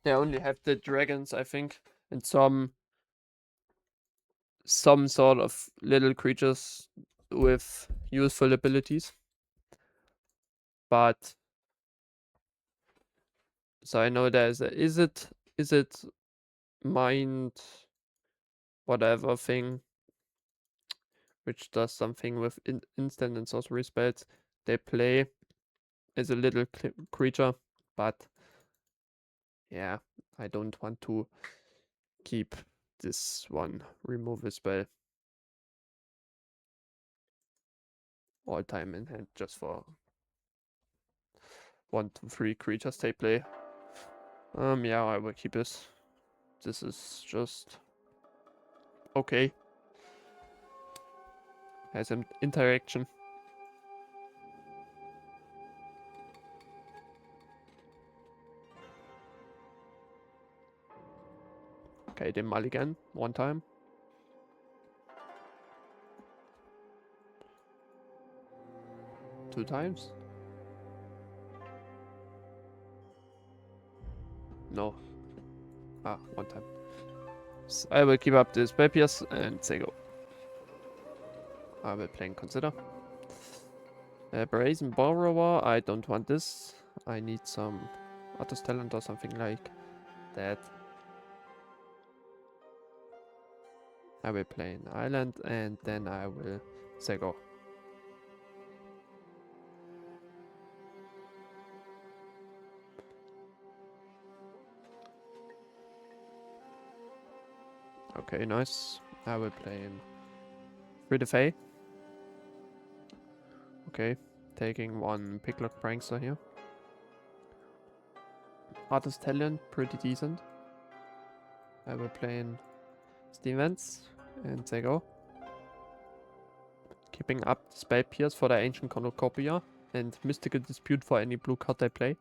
they only have the dragons, I think, and some sort of little creatures with useful abilities. But so I know there's a Izzet mind whatever thing, which does something with instant and sorcery spells. They play as a little creature, but yeah, I don't want to keep this one remove a spell all time in hand just for 1 to 3 creatures they play. Yeah, I will keep this. This is just okay. Has an interaction. Okay, they mulligan 1 time. Two times? No. 1 time. So I will keep up this Papiers and say go. I will play and consider. Brazen Borrower, I don't want this. I need some Artist Talent or something like that. I will play an island and then I will say go. Okay, nice. I will play in Free the Fae. Okay, taking 1 Picklock Prankster here. Artist Talent, pretty decent. I will play in Stevens and say go. Keeping up Spell Pierce for the Ancient Cornucopia and Mystical Dispute for any blue card I play.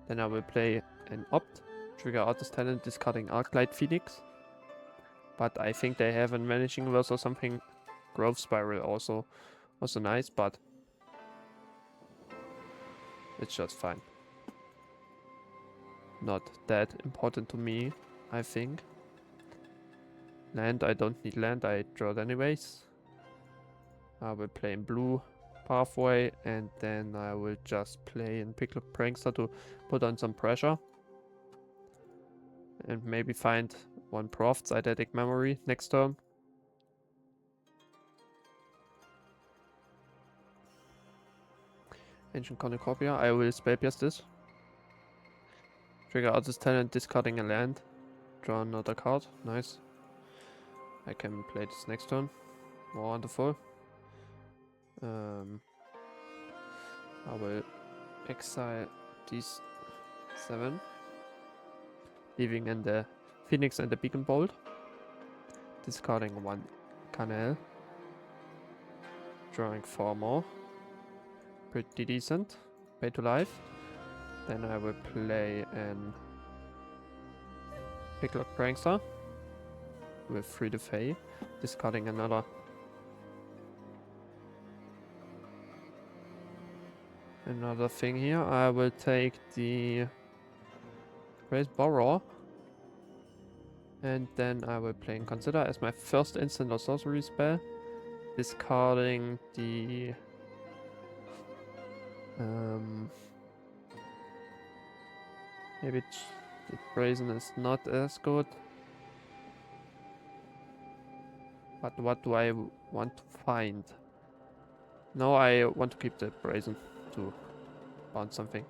Then I will play an Opt, trigger Artist Talent, discarding Arclight Phoenix. But I think they have a Vanishing Verse or something. Growth Spiral also nice, but it's just fine. Not that important to me, I think. Land, I don't need land, I draw it anyways. I will play in blue Pathway and then I will just play in Picklock Prankster to put on some pressure. And maybe find 1 Prophet's Eidetic Memory next turn. Ancient Cornucopia. I will spellcast this. Trigger out this talent, discarding a land. Draw another card. Nice. I can play this next turn. Wonderful. I will exile these 7. Leaving in the Phoenix and the Beacon Bolt. Discarding 1 Canal. Drawing 4 more. Pretty decent. Pay to life. Then I will play an Picklock Prankster with 3 to Fey. Discarding another thing here. I will take the Raise Borrower. And then I will play and Consider as my first instant or sorcery spell. Discarding the maybe the Brazen is not as good. But what do I want to find? No, I want to keep the Brazen to bounce something.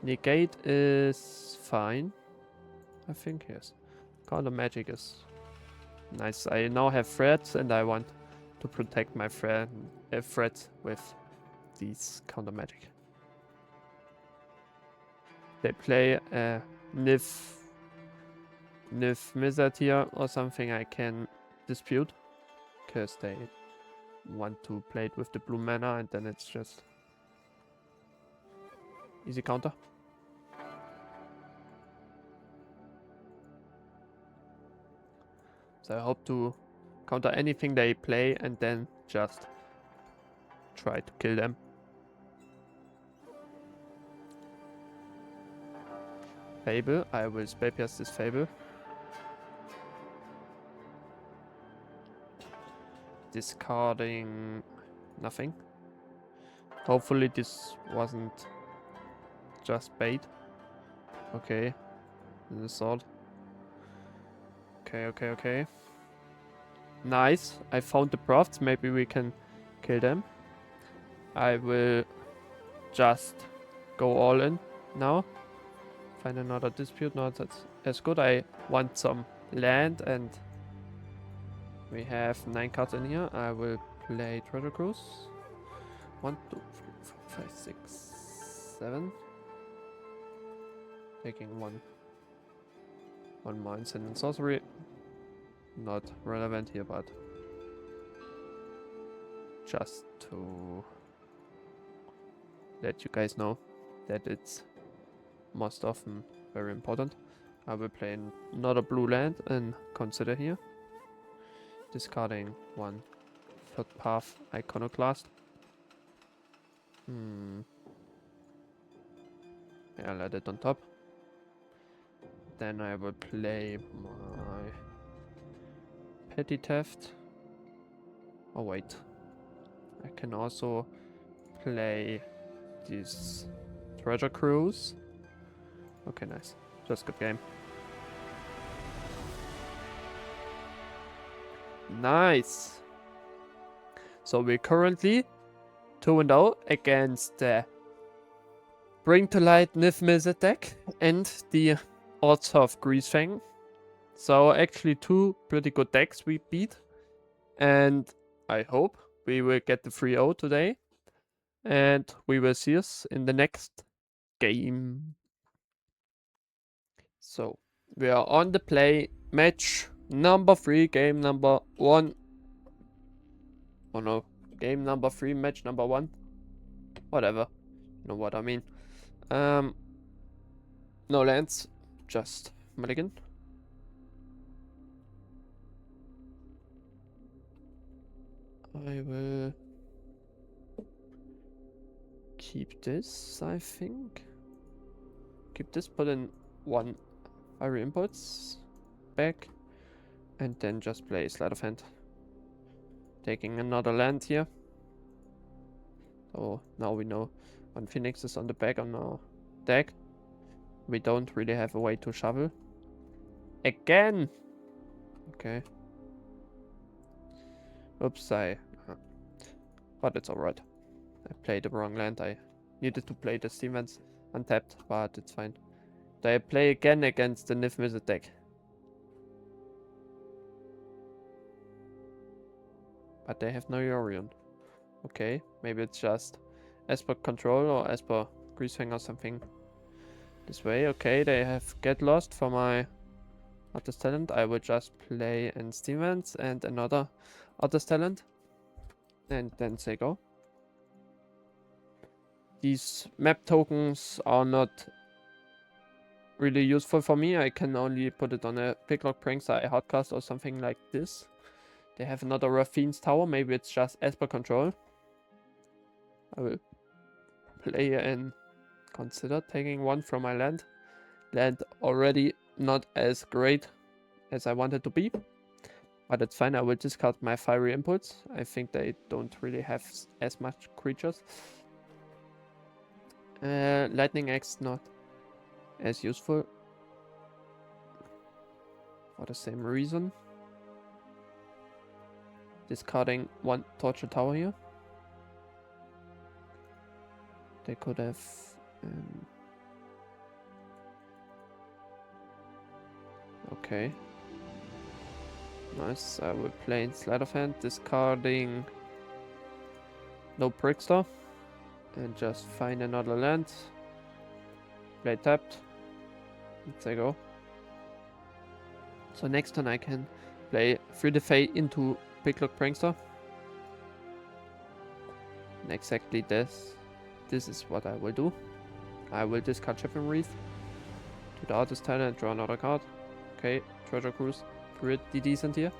Negate is fine. I think, yes. Counter magic is nice. I now have threats and I want to protect my threats with these counter magic. They play Niv Mizzet here or something I can dispute. Because they want to play it with the blue mana and then it's just easy counter. So I hope to counter anything they play and then just try to kill them. Fable, I will spellcast this Fable. Discarding nothing. Hopefully this wasn't just bait. Okay. The sword. Okay. Nice. I found the profts. Maybe we can kill them. I will just go all in now. Find another dispute. No, that's as good. I want some land and we have 9 cards in here. I will play Treasure Cruise. 1, 2, 3, 4, 5, 6, 7. Taking one more instant and sorcery. Not relevant here, but just to let you guys know that it's most often very important. I will play another blue land and Consider here. Discarding 1 third path Iconoclast. Yeah, I'll let it on top. Then I will play my Petty Theft. Oh wait, I can also play this Treasure Cruise. Okay, nice. Just good game. Nice. So we're currently 2-0 against the Bring to Light Niv Mizzet deck and the Orzhov Greasefang. So actually 2 pretty good decks we beat. And I hope we will get the 3-0 today. And we will see us in the next game. So we are on the play. Match number 3, game number 1. Oh no, game number 3, match number 1. Whatever. You know what I mean. No lands, just mulligan. I will keep this, I think. Keep this, put in 1 fiery inputs back, and then just play Sleight of Hand. Taking another land here. So now we know when Phoenix is on the back on our deck. We don't really have a way to shuffle. Again! Okay. Oops, but it's alright. I played the wrong land. I needed to play the Stevens untapped, but it's fine. They play again against the Niv Mizzet deck. But they have no Yorion. Okay, maybe it's just Esper control or Esper Greasefang or something this way. Okay, they have Get Lost for my Artist Talent. I will just play in Stevens and another Artist Talent. And then say go. These map tokens are not really useful for me. I can only put it on a Picklock Prankster, a Hardcast or something like this. They have another Raffine's Tower. Maybe it's just Esper control. I will play and consider taking one from my land. Land already not as great as I want it to be. But it's fine. I will discard my Fiery Impulse. I think they don't really have as much creatures. Lightning Axe not as useful for the same reason. Discarding one Torture Tower here. They could have okay. Nice. I will play in Sleight of Hand, discarding no Prickster. And just find another land. Play tapped. Let's go. So next turn I can play Free the Fae into Picklock Prankster. And exactly this is what I will do. I will discard Shipping Reef to the Artist Talent and draw another card. Okay, Treasure Cruise, pretty decent here.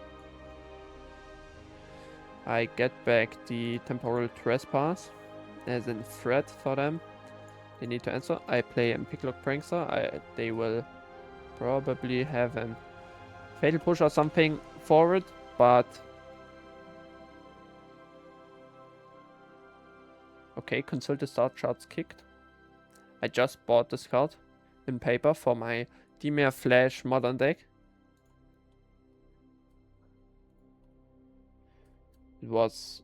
I get back the Temporal Trespass as a threat for them. They need to answer. I play a Picklock Prankster. They will probably have a Fatal Push or something forward, but okay, consult the start charts kicked. I just bought this card in paper for my Dimir Flash Modern deck. It was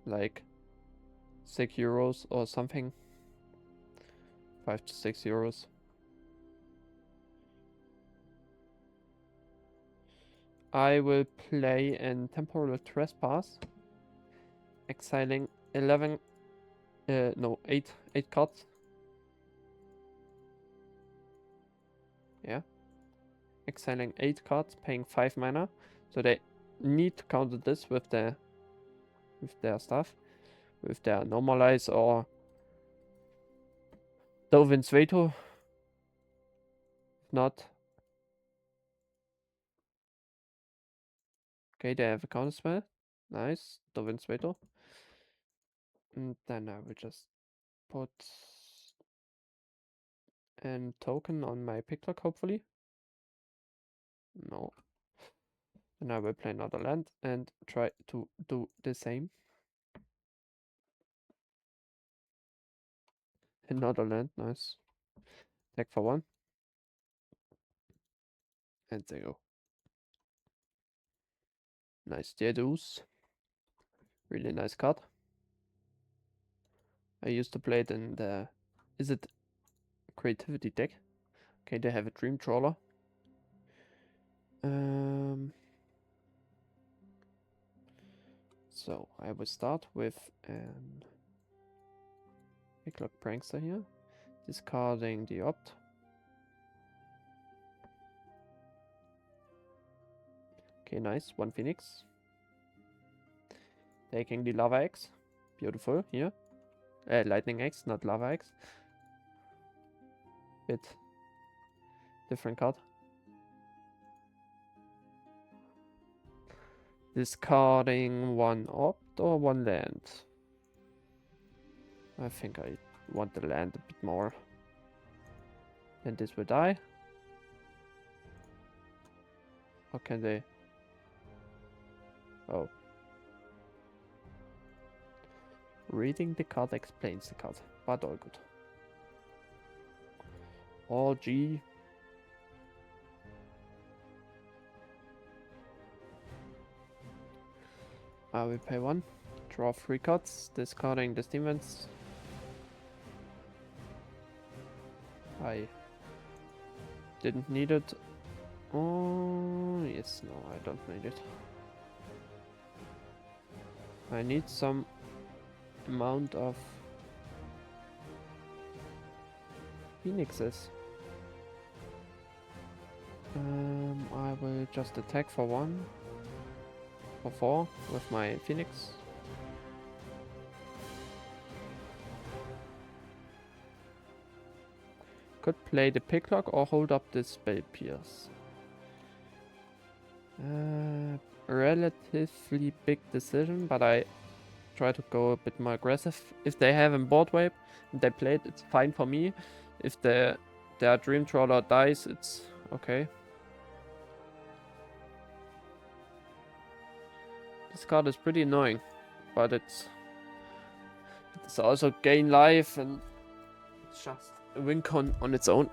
like €6 or something. 5 to 6 euros. I will play in Temporal Trespass, exiling 8 cards. Yeah. Exiling 8 cards, paying 5 mana. So they need to counter this with their stuff. With their Normalize or Dovin's Veto. If not. Okay, they have a counter spell. Nice. Dovin's Veto. And then I will just put a token on my Picklock, hopefully. No. And I will play another land and try to do the same. Another land, nice. Attack for 1. And there you go. Nice Deadus. Really nice card. I used to play it in the Izzet Creativity deck. Okay, they have a Dream Trawler. So I will start with an Picklock Prankster here. Discarding the Opt. Okay, nice. 1 Phoenix. Taking the Lava Axe. Beautiful here. Lightning Axe, not Lava Axe. Bit different card. Discarding 1 Opt or 1 land. I think I want the land a bit more. Then this will die. How can they? Oh. Reading the card explains the card, but all good. All G. I will pay 1. Draw 3 cards, discarding the Stevens. I didn't need it. Oh, yes, no, I don't need it. I need some amount of phoenixes. I will just attack for 1 or 4 with my phoenix. Could play the picklock or hold up the spell pierce. Relatively big decision, but I try to go a bit more aggressive. If they have a board wipe and they play it, it's fine for me. If their Dream Trawler dies, it's okay. This card is pretty annoying, but it's also gain life and it's just a win con on its own.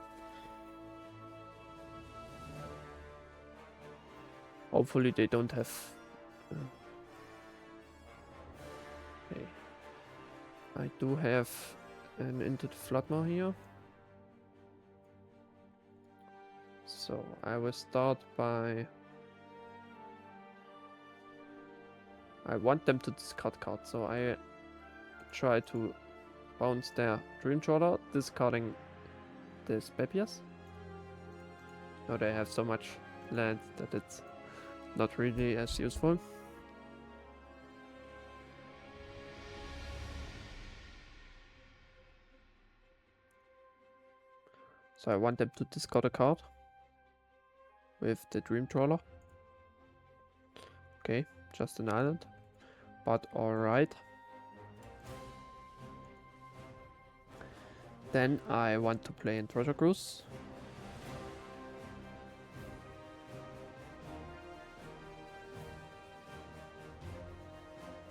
Hopefully they don't have. Okay. I do have an Into the Floodmaw here. So I will start by. I want them to discard cards, so I try to bounce their Dream Trawler, discarding the Spepias. Now they have so much land that it's not really as useful. So I want them to discard a card with the Dream Trawler. Okay, just an island, but alright. Then I want to play in Treasure Cruise.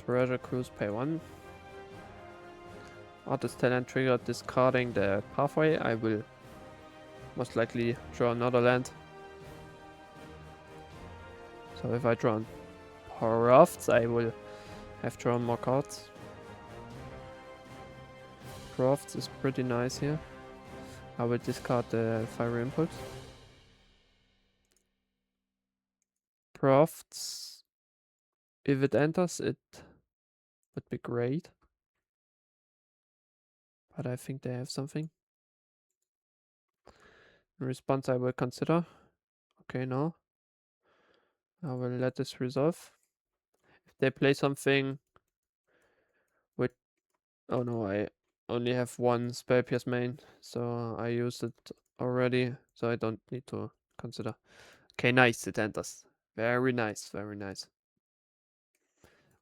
Treasure Cruise, pay 1. Artist Talent trigger discarding the pathway. I will most likely draw another land. So if I draw Crafts, I will have drawn more cards. Crafts is pretty nice here. I will discard the Fiery Impulse. Crafts, if it enters, it would be great. But I think they have something. In response, I will consider. Okay, no. I will let this resolve. If they play something with... Oh no, I only have 1 Spell Pierce main, so I used it already, so I don't need to consider. Okay, nice, it enters. Very nice, very nice.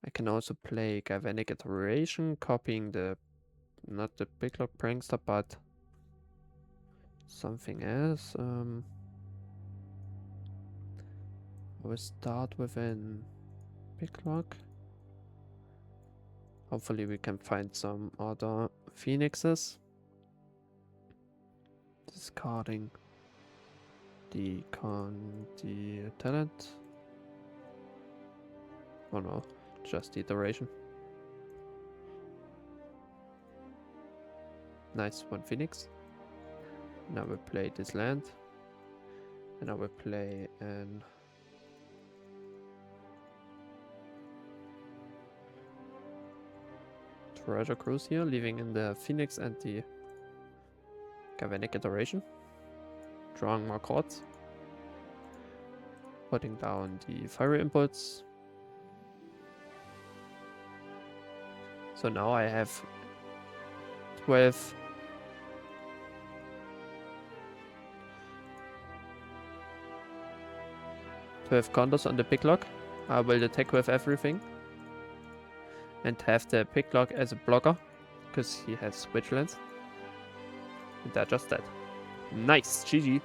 I can also play Galvanic Iteration, copying the... not the Picklock Prankster, but something else. I will start with an Picklock. Hopefully we can find some other Phoenixes. Discarding the talent. Oh no, just the iteration. Nice, 1 Phoenix. Now we play this land. And I will play an Treasure Cruise here, leaving in the Phoenix and the Galvanic Iteration. Drawing more cards. Putting down the Fiery Impulse. So now I have 12 counters on the Picklock. I will attack with everything. And have the Picklock as a blocker, because he has Vigilance. And they're just dead. Nice, GG.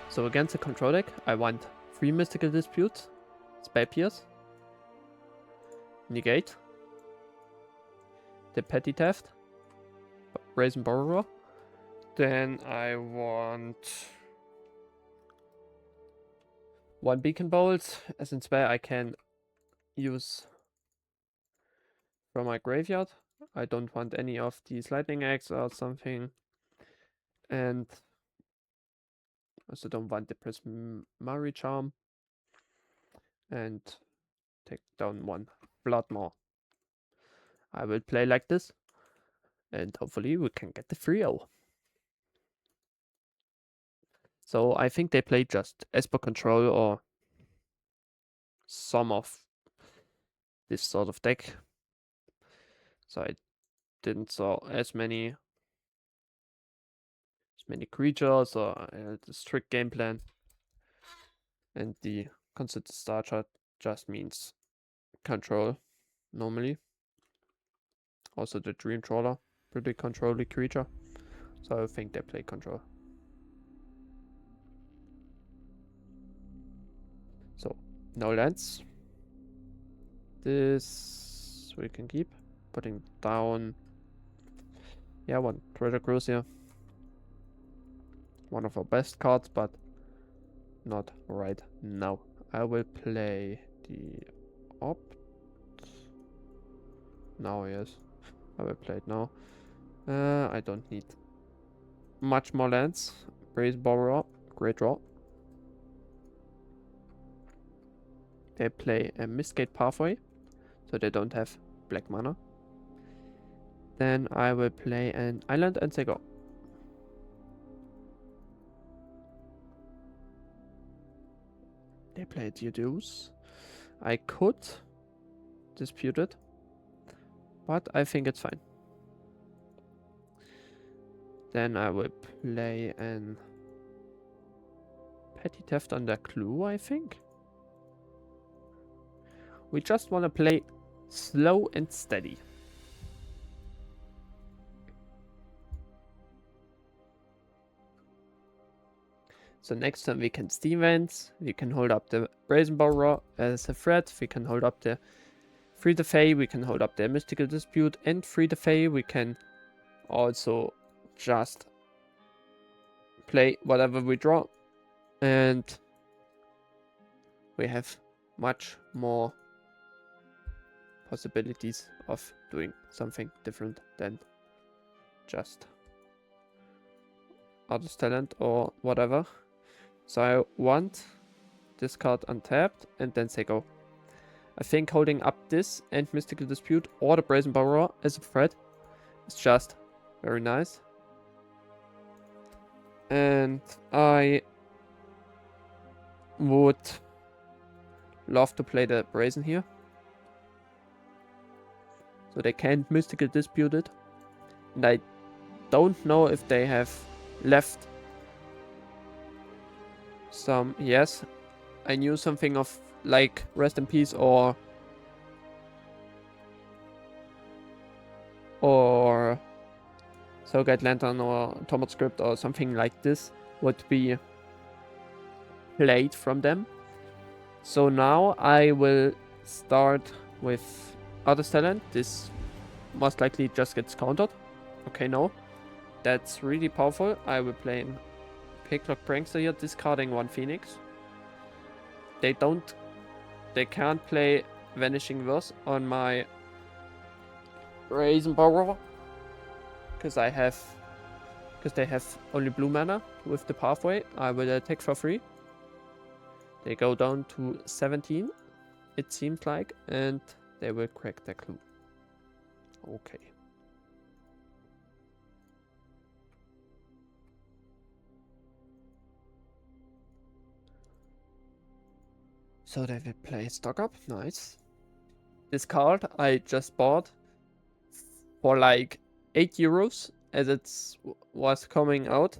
So against the control deck, I want 3 Mystical Disputes, Spell Pierce, Negate, the Petty Theft, Brazen Borrower. Then I want 1 Beacon Bolt. As in spell I can use from my graveyard. I don't want any of these lightning eggs or something. And also don't want the Prismari Charm. And take down one blood more. I will play like this. And hopefully we can get the 3-0. So I think they play just Esper control or some of this sort of deck. So I didn't saw as many creatures or the strict game plan. And the constant star chart just means control normally. Also the Dream Trawler, pretty controlly creature. So I think they play control. So no lands. This we can keep. Putting down, yeah, one Treasure Cruise here. One of our best cards, but not right now. I will play the opt. Now, yes. I will play it now. I don't need much more lands. Brace Borrower, great draw. They play a Mistgate Pathway, so they don't have black mana. Then I will play an Island and say go. They play Deduce. I could dispute it, but I think it's fine. Then I will play an Petty Theft on their Clue, I think. We just want to play slow and steady. So next time we can Steam Vents, we can hold up the Brazen Borrower as a threat, we can hold up the Free the Fae, we can hold up the Mystical Dispute and Free the Fae, we can also just play whatever we draw, and we have much more possibilities of doing something different than just Artist Talent or whatever. So I want this card untapped and then say go. I think holding up this and Mystical Dispute or the Brazen Borrower as a threat is just very nice. And I would love to play the Brazen here. So they can't Mystical Dispute it. And I don't know if they have left some... Yes, I knew something of like Rest in Peace or Soulgate Lantern or Tomat Script or something like this would be played from them. So now I will start with Artist Talent. This most likely just gets countered. Okay, no. That's really powerful. I will play in Picklock Prankster here, discarding one Phoenix. They can't play Vanishing Verse on my Brazen Borrower. Because they have only blue mana with the pathway. I will attack for free. They go down to 17, it seems like, and they will crack their clue. Okay. So they will play Stock Up, nice. This card I just bought for like 8 euros as it was coming out.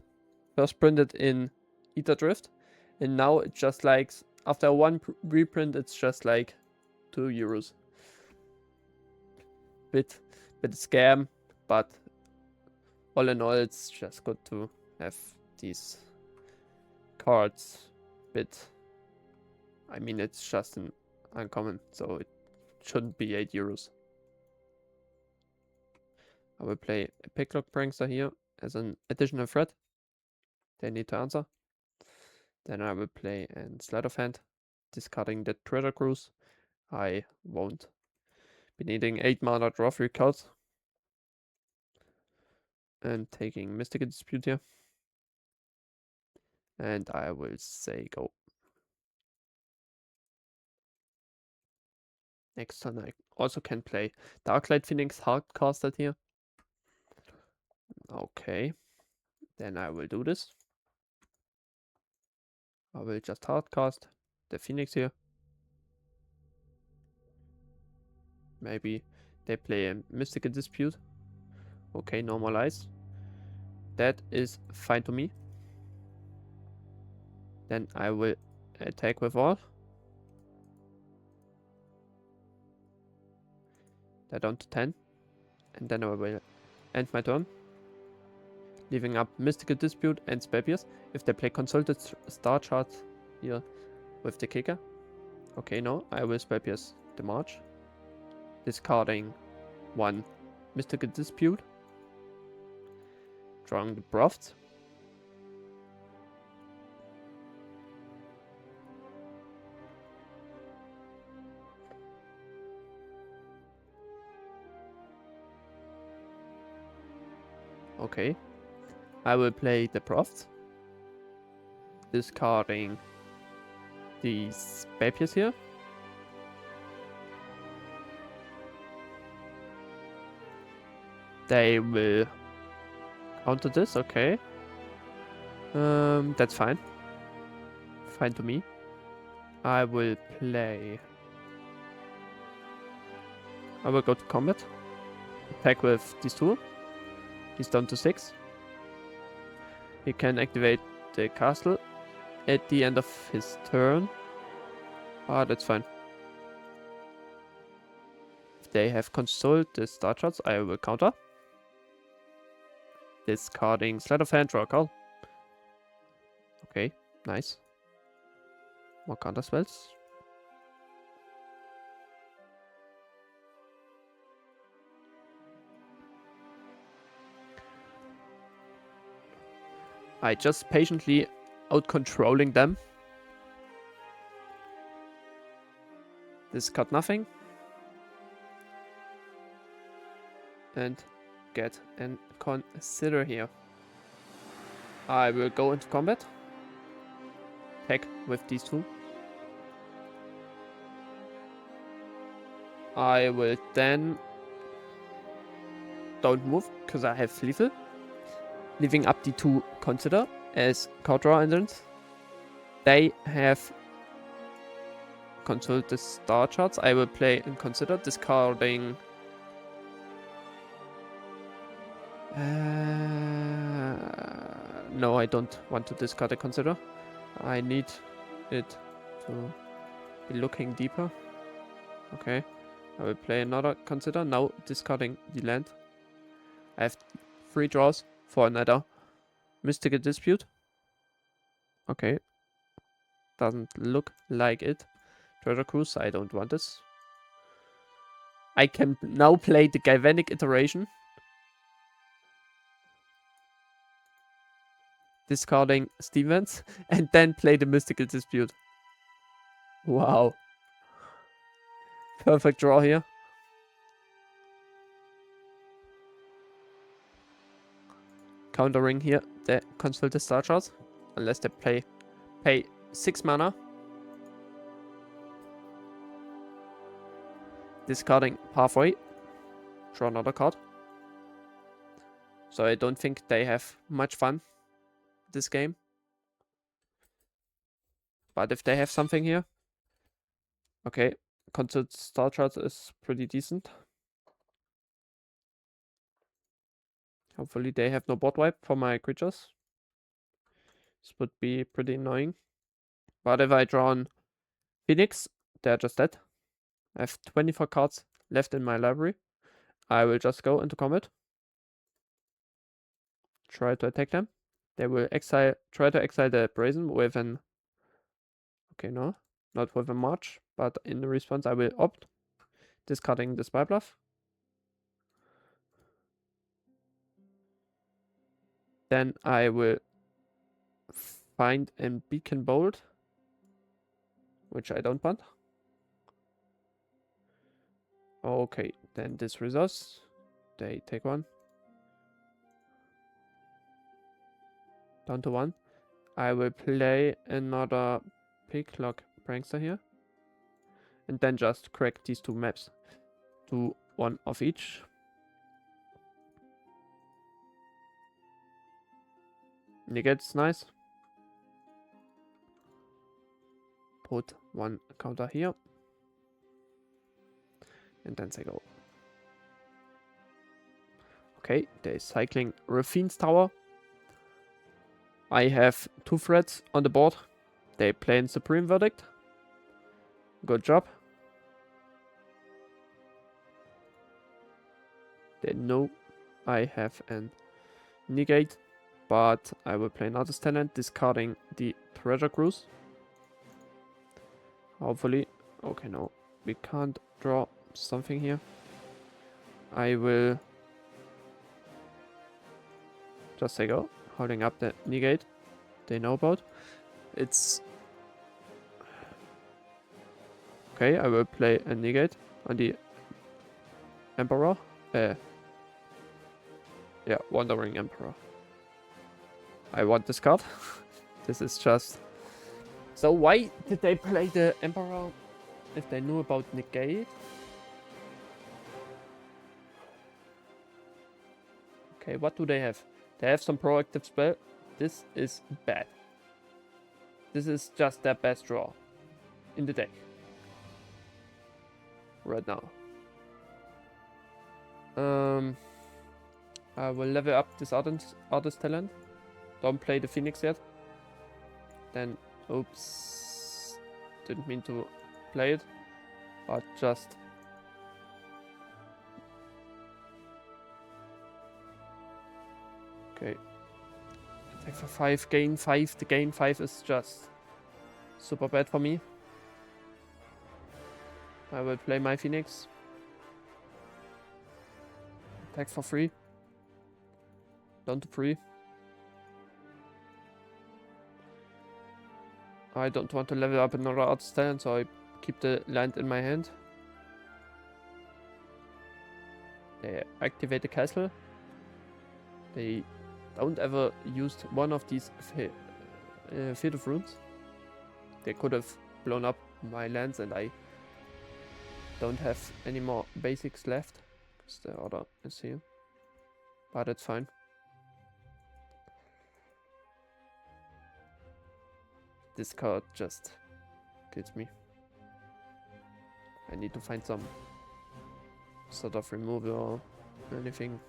First printed in Ether Drift. And now it's just like, after one reprint, it's just like 2 euros. Bit scam, but all in all, it's just good to have these cards. I mean, it's just an uncommon, so it shouldn't be 8 euros. I will play a Picklock Prankster here as an additional threat. They need to answer. Then I will play a Sleight of Hand, discarding the Treasure Cruise. I won't be needing 8 mana draw 3 cards. and taking Mystical Dispute here. And I will say go. Next turn I also can play Darklight Phoenix hardcasted here. Okay. Then I will do this. I will just hardcast the Phoenix here. Maybe they play a Mystical Dispute. Okay, normalize. That is fine to me. Then I will attack with all. They're down to 10. And then I will end my turn. Leaving up Mystical Dispute and Spell. If they play Consulted Star Charts here with the kicker. Okay, no, I will Spell the March. Discarding one Mystical Dispute. Drawing the Profts. Okay. I will play the Profts. Discarding these Papiers here. They will counter this, okay. That's fine. Fine to me. I will play... I will go to combat. Attack with these two. He's down to 6. He can activate the castle at the end of his turn. Ah, that's fine. If they have consoled the star charts, I will counter. Discarding Sleight of Hand, draw a card. Okay, nice. More counter spells. I just patiently out-controlling them. Discard nothing. And get and consider here. I will go into combat. Attack with these two. I will then don't move because I have lethal. Leaving up the two consider as card draw engines. They have consult the star charts. I will play and consider discarding. No, I don't want to discard a consider. I need it to be looking deeper. Okay. I will play another consider. Now discarding the land. I have 3 draws for another Mystical Dispute. Okay. Doesn't look like it. Treasure Cruise, I don't want this. I can now play the Galvanic Iteration. Discarding Stevens. And then play the Mystical Dispute. Wow. Perfect draw here. Countering here the Consulted Star Charts. Unless they pay 6 mana. Discarding Pathway. Draw another card. So I don't think they have much fun this game. But if they have something here. Okay. Consulted Star Charts is pretty decent. Hopefully they have no board wipe for my creatures. This would be pretty annoying. But if I draw on Phoenix, they're just dead. I have 24 cards left in my library. I will just go into combat. Try to attack them. They will try to exile the Brazen with an... Okay, no. Not with a March. But in response, I will opt. Discarding the Spy Bluff. Then I will find a Beacon Bolt. Which I don't want. Okay, then this resource. They take one. Down to 1. I will play another Picklock Prankster here. And then just crack these 2 maps. To 1 of each. Negate's nice. Put 1 counter here. And then they go. Okay, they're cycling Raffine's tower. I have 2 threats on the board. They play in Supreme Verdict. Good job. They know I have an negate, but I will play another talent, discarding the Treasure Cruise. Hopefully. Okay, no. We can't draw something here. I will just say go. Holding up the negate they know about. It's okay. I will play a negate on the Emperor. Yeah, Wandering Emperor. I want this card. This is just... So why did they play the Emperor if they knew about negate? Okay, what do they have? They have some proactive spell. This is bad. This is just their best draw in the deck right now. I will level up this artist talent. Don't play the Phoenix yet. Then, oops, didn't mean to play it, but just okay. Attack for 5, gain 5. The gain 5 is just super bad for me. I will play my Phoenix. Attack for 3. Down to 3. I don't want to level up another artist talent, so I keep the land in my hand. They activate the castle. They don't ever used one of these Field of Runes. They could have blown up my lands, and I don't have any more basics left because the order is here. But it's fine. This card just kills me. I need to find some sort of removal or anything.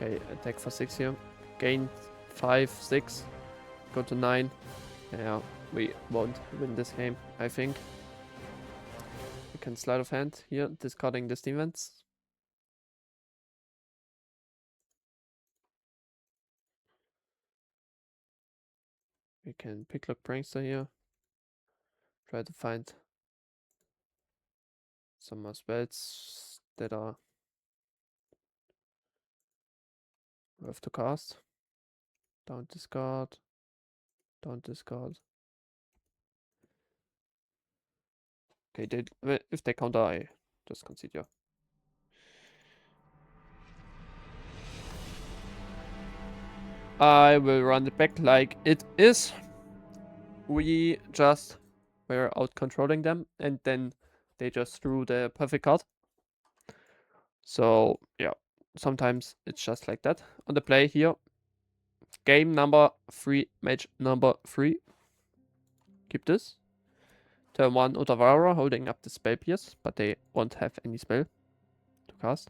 Okay, attack for 6 here. Gain 5, 6. Go to 9. Yeah, we won't win this game, I think. We can slide of hand here, discarding the Stevens. We can Picklock Prankster here. Try to find some more spells that are worth to cast. Don't discard. Don't discard. Okay, if they counter, I just consider. I will run it back like it is. We just were out controlling them, and then they just threw the perfect card. So yeah, sometimes it's just like that. On the play here, game number 3, match number 3. Keep this. Turn 1 Otavara holding up the spell pierce, but they won't have any spell to cast.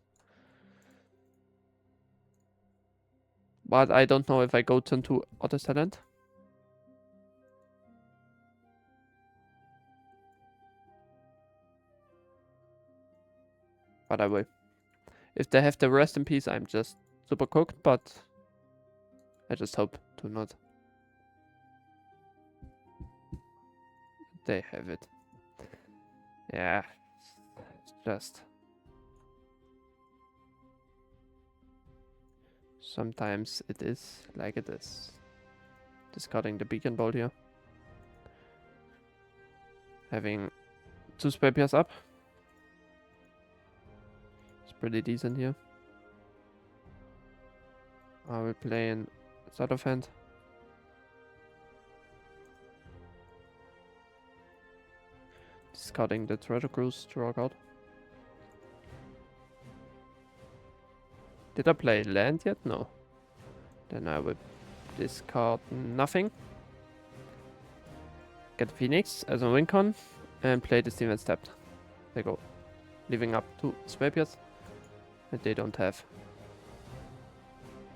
But I don't know if I go turn 2 Otter Talent. But I will. If they have the rest in peace, I'm just super cooked, but I just hope to not. They have it. Yeah. just sometimes it is like it is. Discarding the beacon bolt here. Having 2 spare pairs up. It's pretty decent here. I will play in side of hand. Discarding the treasure cruise to rock out. Did I play land yet? No. Then I would discard nothing. Get Phoenix as a win con and play the Steven stepped. There you go. Leaving up 2 spare pairs that they don't have.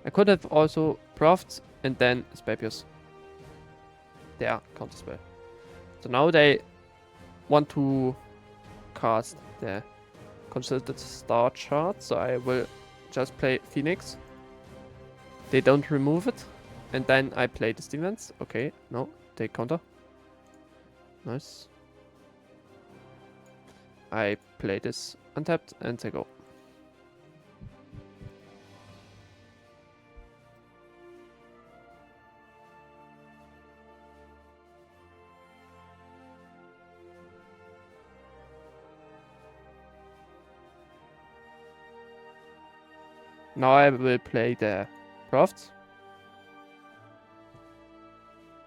I could have also profts and then spare pairs. There, counter spell. So now they want to cast the consulted star chart, so I will just play Phoenix. They don't remove it, and then I play the Stevens. Okay, no, they counter. Nice. I play this untapped and they go. Now I will play the Profts.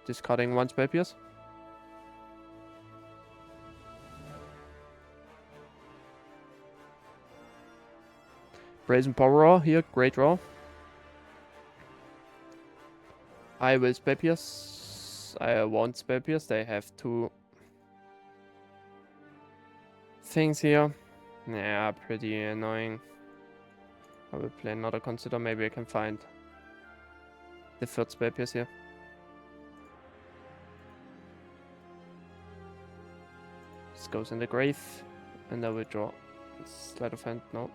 Discarding 1 spell pierce. Brazen Power here, great draw. I will spell pierce. I won't spell pierce. They have 2 things here. Yeah, pretty annoying. I will play another consider. Maybe I can find the 3rd spell pierce here. This goes in the grave, and I will draw sleight of hand. No,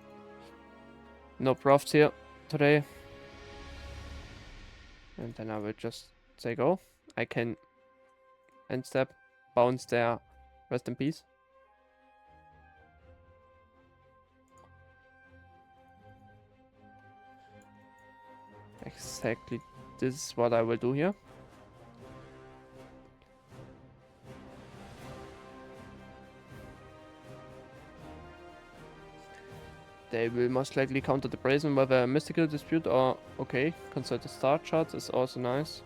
no profts here today. And then I will just say go. I can end step, bounce there, rest in peace. Exactly, this is what I will do here. They will most likely counter the Brazen with a Mystical Dispute or, okay, consult the star charts is also nice.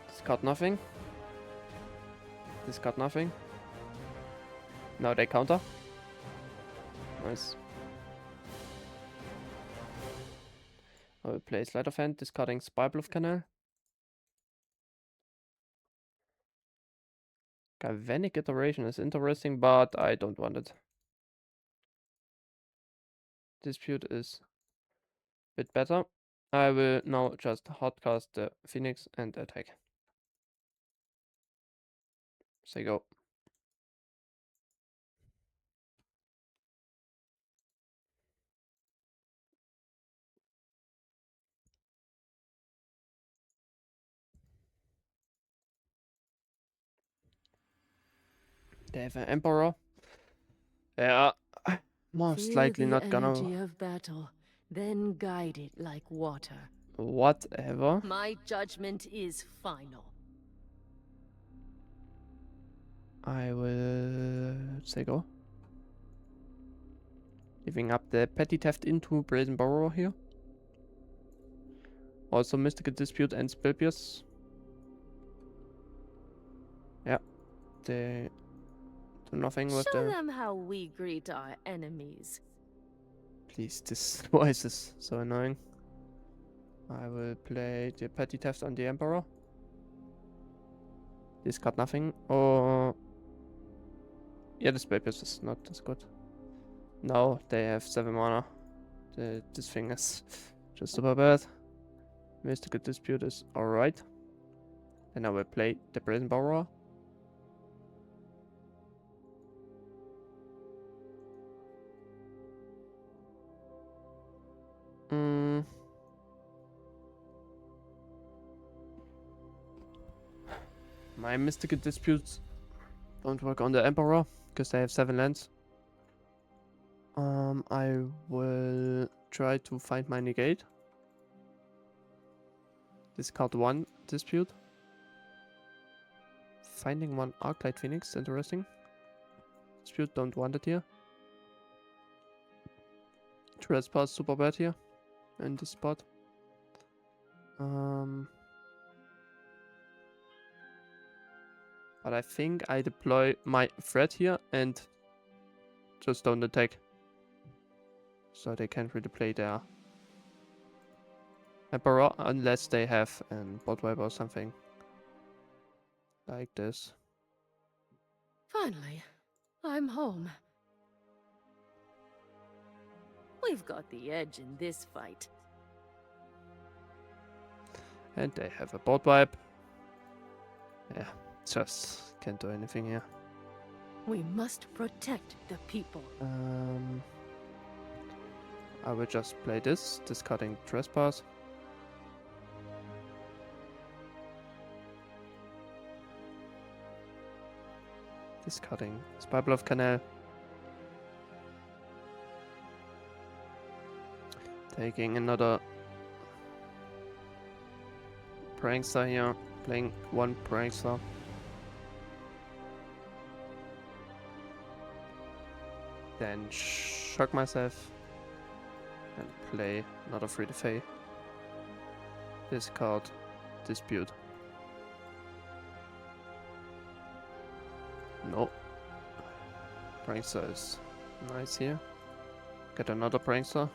Discard nothing. Discard nothing. Now they counter. Nice. I will play Sleight of Hand, discarding Spybluff Canal. Galvanic Iteration is interesting, but I don't want it. Dispute is a bit better. I will now just hardcast the Phoenix and attack. Say go. They have an Emperor. Yeah, most likely not gonna. Feel the energy of battle, then guide it like water. Whatever. My judgment is final. I will say go. Giving up the Petty Theft into Brazen Borrower here. Also Mystical Dispute and Spell Pierce. Yeah, they do nothing with Show their... them how we greet our enemies. Please, this voice is so annoying. I will play the Petty Theft on the Emperor. Discard nothing. Or... yeah, the Spell Pierce is not as good. No, they have 7 mana. This thing is just super bad. Mystical Dispute is alright. Then I will play the Brazen Borrower. My mystical disputes don't work on the Emperor because they have 7 lands. I will try to find my negate. Discard 1 dispute. Finding 1 Arclight Phoenix, interesting. Dispute, don't want it here. Trespass, super bad here. In this spot. But I think I deploy my threat here and just don't attack. So they can't really play their Emperor unless they have an bot wipe or something. Like this. Finally, I'm home. We've got the edge in this fight. And they have a bot wipe. Yeah, just can't do anything here. We must protect the people. I will just play this, discarding Trespass. Discarding Spybluff Canal. Taking another Prankster here, playing 1 Prankster. Then shock myself and play another 3 Defay. Discard Dispute. No. Prankster is nice here. Get another Prankster.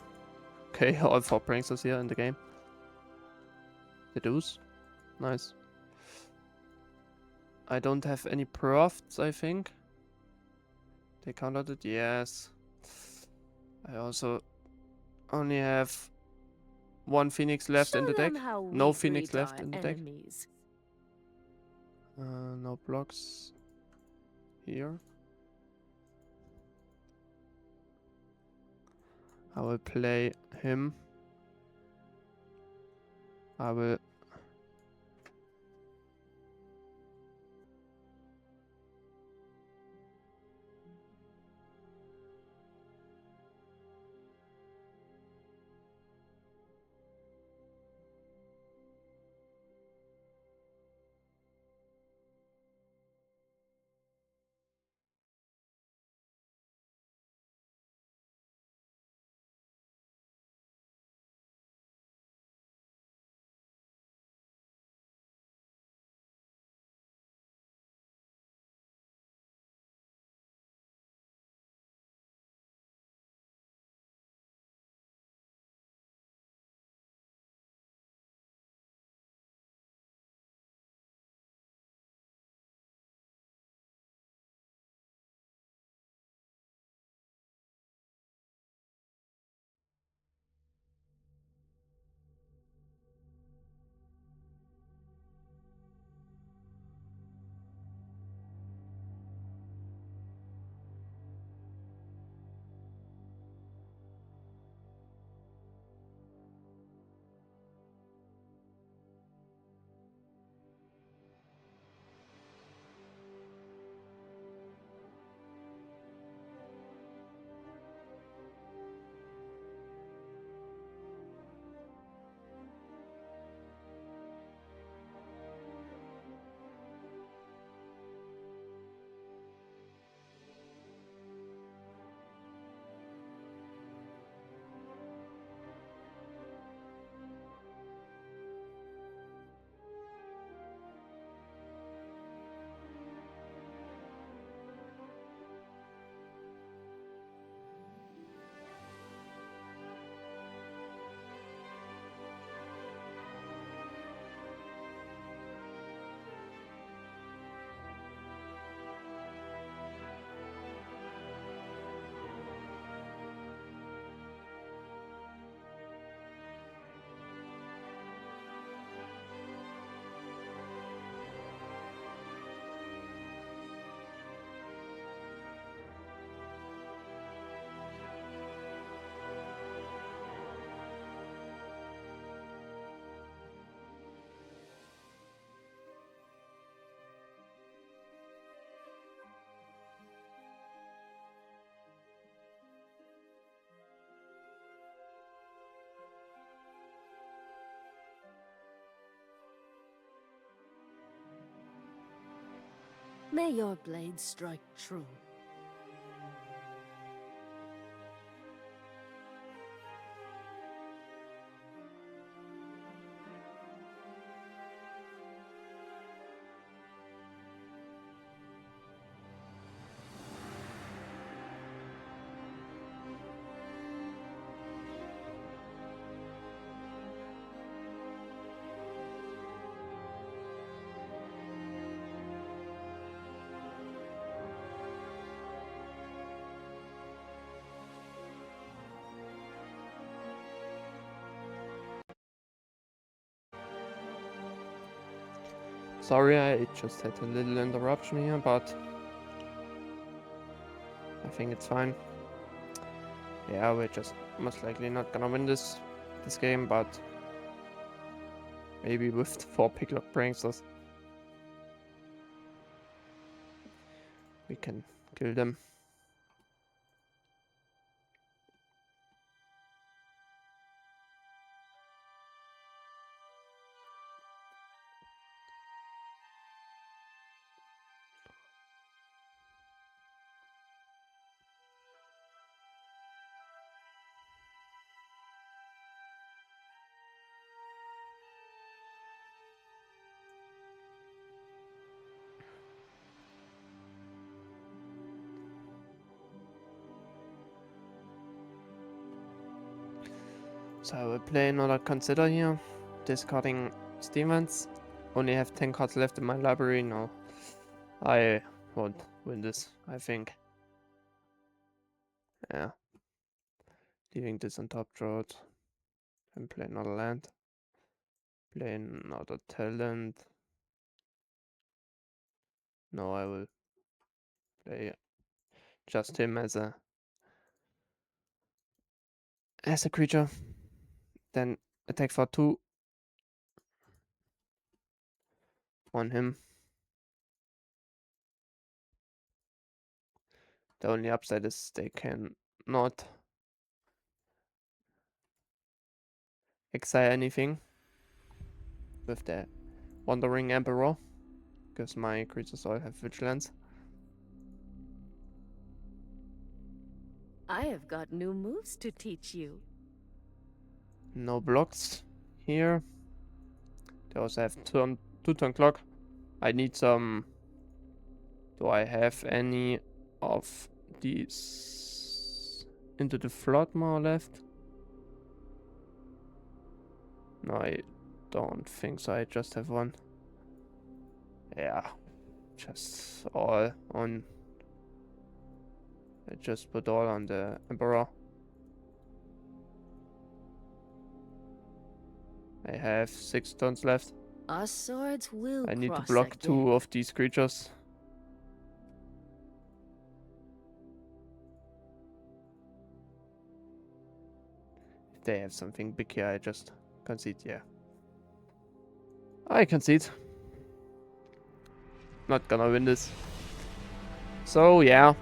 Okay, all 4 Pranksters here in the game. Deduce. Nice. I don't have any profts, I think. They countered it? Yes. I also only have 1 Phoenix left in the deck. No Phoenix left in the deck. No blocks here. I will play him. I will May your blade strike true. Sorry, I just had a little interruption here, but I think it's fine. Yeah, we're just most likely not gonna win this game, but maybe with the 4 picklock pranksters we can kill them. So I will play another Consider here, discarding Stevens. Only have 10 cards left in my library. No, I won't win this, I think. Yeah. Leaving this on top, draw it, and play another land. Play another talent. No, I will play just him as a creature. Then attack for 2 on him. The only upside is they can not exile anything with the Wandering Emperor, because my creatures all have vigilance. I have got new moves to teach you. No blocks here. They also have 2-turn clock. I need some. Do I have any of these into the flood more left? No, I don't think so. I just have one. Yeah, just all on. I just put all on the Emperor. I have 6 turns left. Our swords will I need to cross block again. 2 of these creatures. If they have something big here, I just concede. Yeah, I concede. Not gonna win this. So yeah,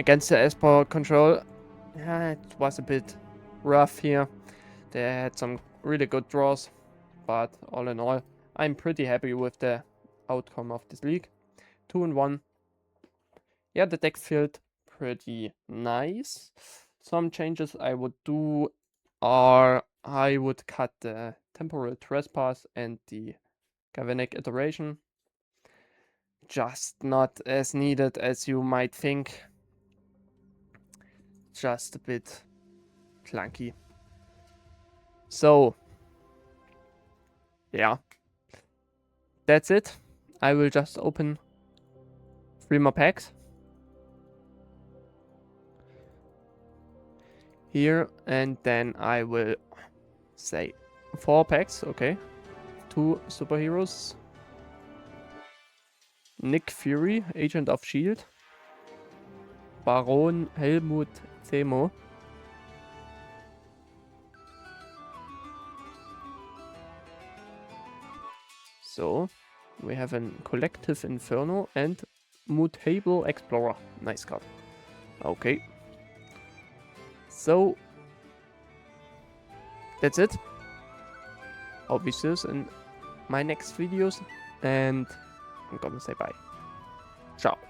against the Esper control, yeah, it was a bit rough here. They had some really good draws, but all in all, I'm pretty happy with the outcome of this league. 2-1. Yeah, the deck felt pretty nice. Some changes I would do are I would cut the Temporal Trespass and the Galvanic Iteration. Just not as needed as you might think. Just a bit clunky. So, yeah. That's it. I will just open 3 more packs. Here, and then I will say 4 packs, okay. 2 superheroes. Nick Fury, Agent of S.H.I.E.L.D. Baron Helmut Zemo. So, we have a Collective Inferno and Mutable Explorer. Nice card. Okay. So, that's it. I'll be serious in my next videos, and I'm gonna say bye. Ciao.